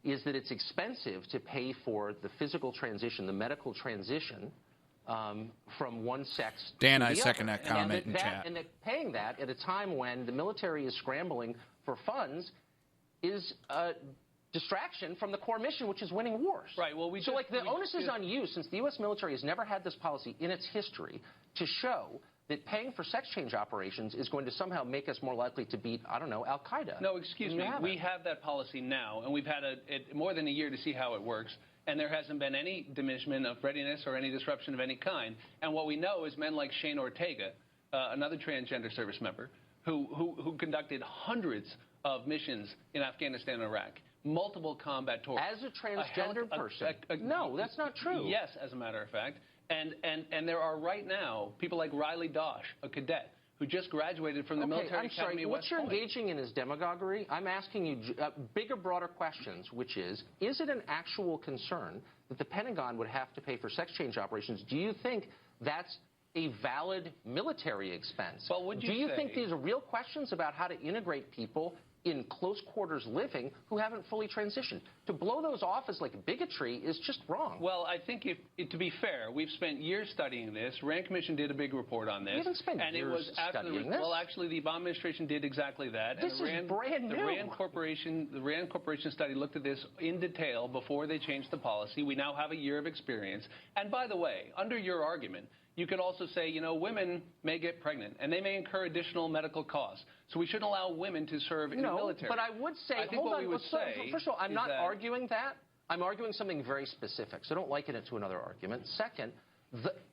Speaker 12: is that it's expensive to pay for the physical transition, the medical transition from one sex
Speaker 5: Dan,
Speaker 12: to the
Speaker 5: I second
Speaker 12: other.
Speaker 5: that comment in chat.
Speaker 12: And that paying that at a time when the military is scrambling for funds is a distraction from the core mission, which is winning wars.
Speaker 18: Right. Well,
Speaker 12: the onus is on you, since the U.S. military has never had this policy in its history, to show that paying for sex change operations is going to somehow make us more likely to beat, I don't know, Al-Qaeda.
Speaker 18: No, excuse me. We have that policy now, and we've had more than a year to see how it works, and there hasn't been any diminishment of readiness or any disruption of any kind. And what we know is men like Shane Ortega, another transgender service member, who conducted hundreds of missions in Afghanistan and Iraq, multiple combat tours.
Speaker 12: As a transgender person? No, that's not true.
Speaker 18: Yes, as a matter of fact. And there are right now people like Riley Dosh, a cadet, who just graduated from the military academy at West Point.
Speaker 12: What you're engaging in is demagoguery. I'm asking you bigger, broader questions, which is it an actual concern that the Pentagon would have to pay for sex change operations? Do you think that's a valid military expense?
Speaker 18: Well,
Speaker 12: do you think these are real questions about how to integrate people in close quarters living who haven't fully transitioned? To blow those off as like bigotry is just wrong.
Speaker 18: Well, I think to be fair, we've spent years studying this. Rand Commission did a big report on this.
Speaker 12: We haven't spent
Speaker 18: and
Speaker 12: years
Speaker 18: it was after
Speaker 12: studying this.
Speaker 18: Well, actually, the Obama administration did exactly that.
Speaker 12: This is brand new.
Speaker 18: The Rand Corporation study looked at this in detail before they changed the policy. We now have a year of experience. And by the way, under your argument, you could also say, women may get pregnant, and they may incur additional medical costs. So we shouldn't allow women to serve in the military.
Speaker 12: But I would say, first of all, I'm not arguing that. I'm arguing something very specific, so don't liken it to another argument. Second,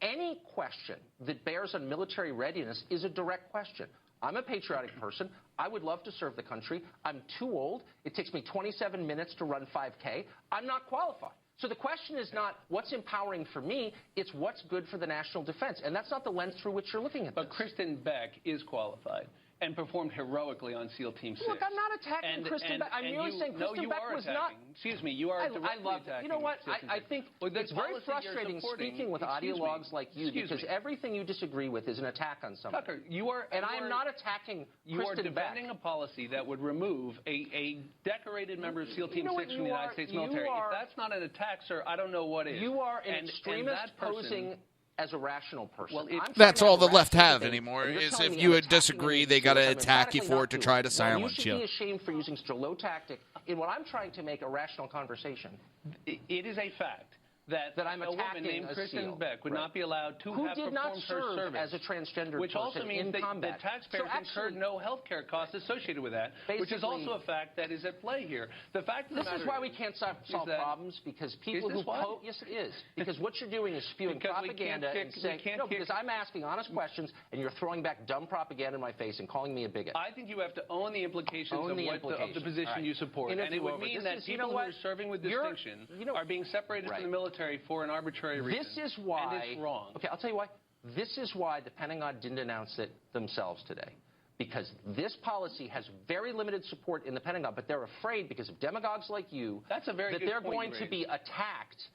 Speaker 12: any question that bears on military readiness is a direct question. I'm a patriotic person. I would love to serve the country. I'm too old. It takes me 27 minutes to run 5K. I'm not qualified. So the question is not what's empowering for me, it's what's good for the national defense. And that's not the lens through which you're looking at this.
Speaker 18: But Kristen Beck is qualified and performed heroically on SEAL Team 6.
Speaker 12: Look, I'm not attacking Kristen Beck. I'm merely saying Kristen Beck was not...
Speaker 18: Excuse me, you are directly attacking.
Speaker 12: You know what? I think it's very frustrating speaking with ideologues like you because everything you disagree with is an attack on someone.
Speaker 18: Tucker,
Speaker 12: and I am not attacking Kristen Beck.
Speaker 18: You are defending a policy that would remove a decorated member of SEAL Team 6 from the United States military. If that's not an attack, sir, I don't know what is.
Speaker 12: You are an extremist posing as a rational person.
Speaker 18: Well,
Speaker 5: that's all the left have anymore, is if you would disagree, they got to attack you for it to try to silence you.
Speaker 12: You should be ashamed for using such a low tactic in what I'm trying to make a rational conversation.
Speaker 18: It is a fact that
Speaker 12: I'm
Speaker 18: a woman named Kristen Beck would not be allowed to have performed her service.
Speaker 12: As a transgender
Speaker 18: which also means that taxpayers incurred no health care costs associated with that, which is also a fact that is at play here. The fact of the matter
Speaker 12: is why we can't solve problems, because people who yes, it is. Because what you're doing is spewing propaganda and saying, because I'm asking honest questions and you're throwing back dumb propaganda in my face and calling me a bigot.
Speaker 18: I think you have to own the implications of the position you support. And it would mean that people who are serving with distinction are being separated from the military military for an arbitrary reason.
Speaker 12: This is why.
Speaker 18: And it's wrong.
Speaker 12: Okay, I'll tell you why. This is why the Pentagon didn't announce it themselves today. Because this policy has very limited support in the Pentagon, but they're afraid because of demagogues like you
Speaker 18: That's a very
Speaker 12: that
Speaker 18: good
Speaker 12: they're
Speaker 18: point
Speaker 12: going
Speaker 18: you
Speaker 12: to
Speaker 18: raised.
Speaker 12: be attacked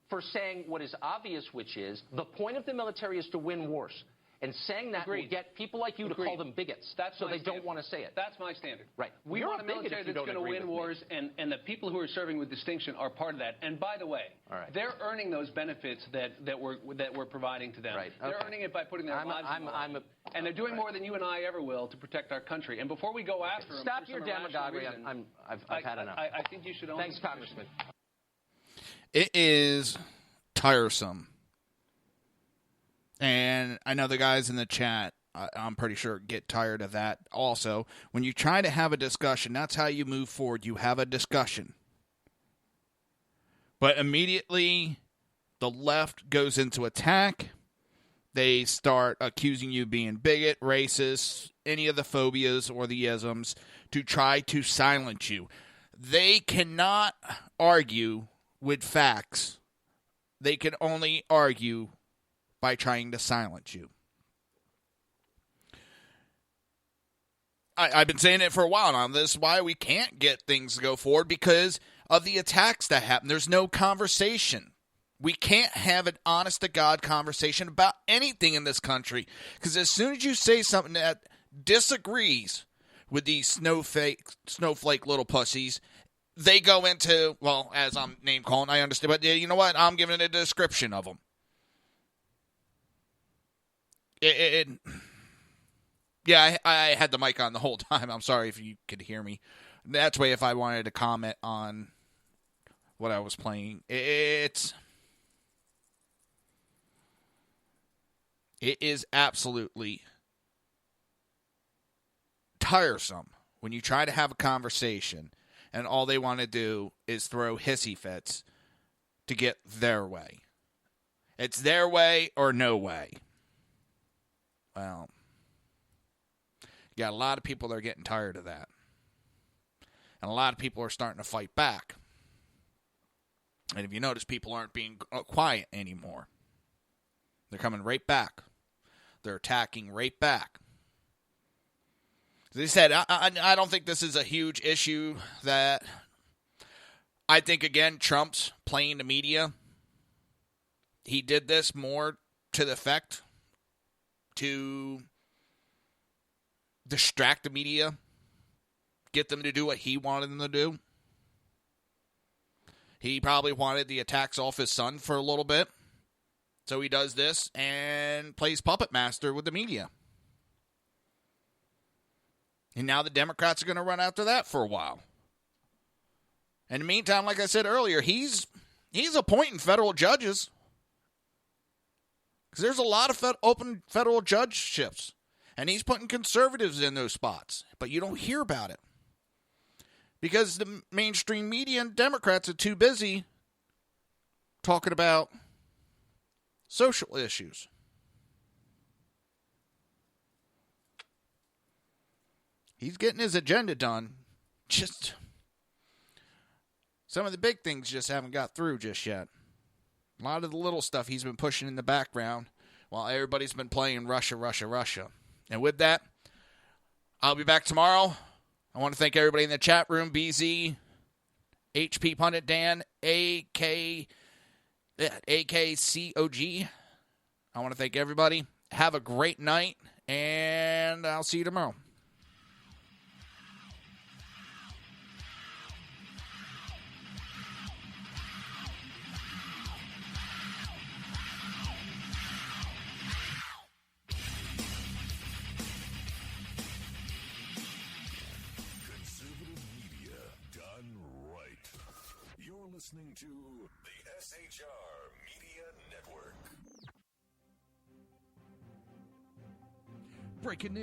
Speaker 12: for saying what is obvious, which is the point of the military is to win wars. And saying that will get people like you to call them bigots, so they don't want to say it.
Speaker 18: That's my standard.
Speaker 12: Right.
Speaker 18: We
Speaker 12: You're
Speaker 18: want a military that's going to win wars, and the people who are serving with distinction are part of that. And by the way, they're earning those benefits that we're providing to them.
Speaker 12: Right.
Speaker 18: They're earning it by putting their lives on the line. And they're doing more than you and I ever will to protect our country. And before we go after them,
Speaker 12: stop
Speaker 18: for
Speaker 12: your
Speaker 18: some irrational
Speaker 12: demagoguery.
Speaker 18: reason,
Speaker 12: I've had enough.
Speaker 18: I think you should own
Speaker 12: Thanks, Congressman.
Speaker 5: It is tiresome. And I know the guys in the chat, I'm pretty sure, get tired of that also. When you try to have a discussion, that's how you move forward. You have a discussion. But immediately, the left goes into attack. They start accusing you of being bigot, racist, any of the phobias or the isms, to try to silence you. They cannot argue with facts. They can only argue by trying to silence you. I've been saying it for a while now. This is why we can't get things to go forward, because of the attacks that happen. There's no conversation. We can't have an honest-to-God conversation about anything in this country, because as soon as you say something that disagrees with these snowflake little pussies, they go into, well, as I'm name-calling, I understand, but you know what? I'm giving a description of them. Yeah, I had the mic on the whole time. I'm sorry if you could hear me. That's why if I wanted to comment on what I was playing, it is absolutely tiresome when you try to have a conversation and all they want to do is throw hissy fits to get their way. It's their way or no way. Well, you got a lot of people that are getting tired of that. And a lot of people are starting to fight back. And if you notice, people aren't being quiet anymore. They're coming right back. They're attacking right back. As I said, I don't think this is a huge issue that... I think, again, Trump's playing the media. He did this more to the effect to distract the media, get them to do what he wanted them to do. He probably wanted the attacks off his son for a little bit. So he does this and plays puppet master with the media. And now the Democrats are going to run after that for a while. In the meantime, like I said earlier, he's appointing federal judges. Because there's a lot of open federal judgeships. And he's putting conservatives in those spots. But you don't hear about it. Because the mainstream media and Democrats are too busy talking about social issues. He's getting his agenda done. Just some of the big things just haven't got through just yet. A lot of the little stuff he's been pushing in the background while everybody's been playing Russia, Russia, Russia. And with that, I'll be back tomorrow. I want to thank everybody in the chat room, BZ, HP Pundit Dan, AKCOG. I want to thank everybody. Have a great night, and I'll see you tomorrow.
Speaker 6: Listening to the SHR Media Network.
Speaker 1: Breaking news.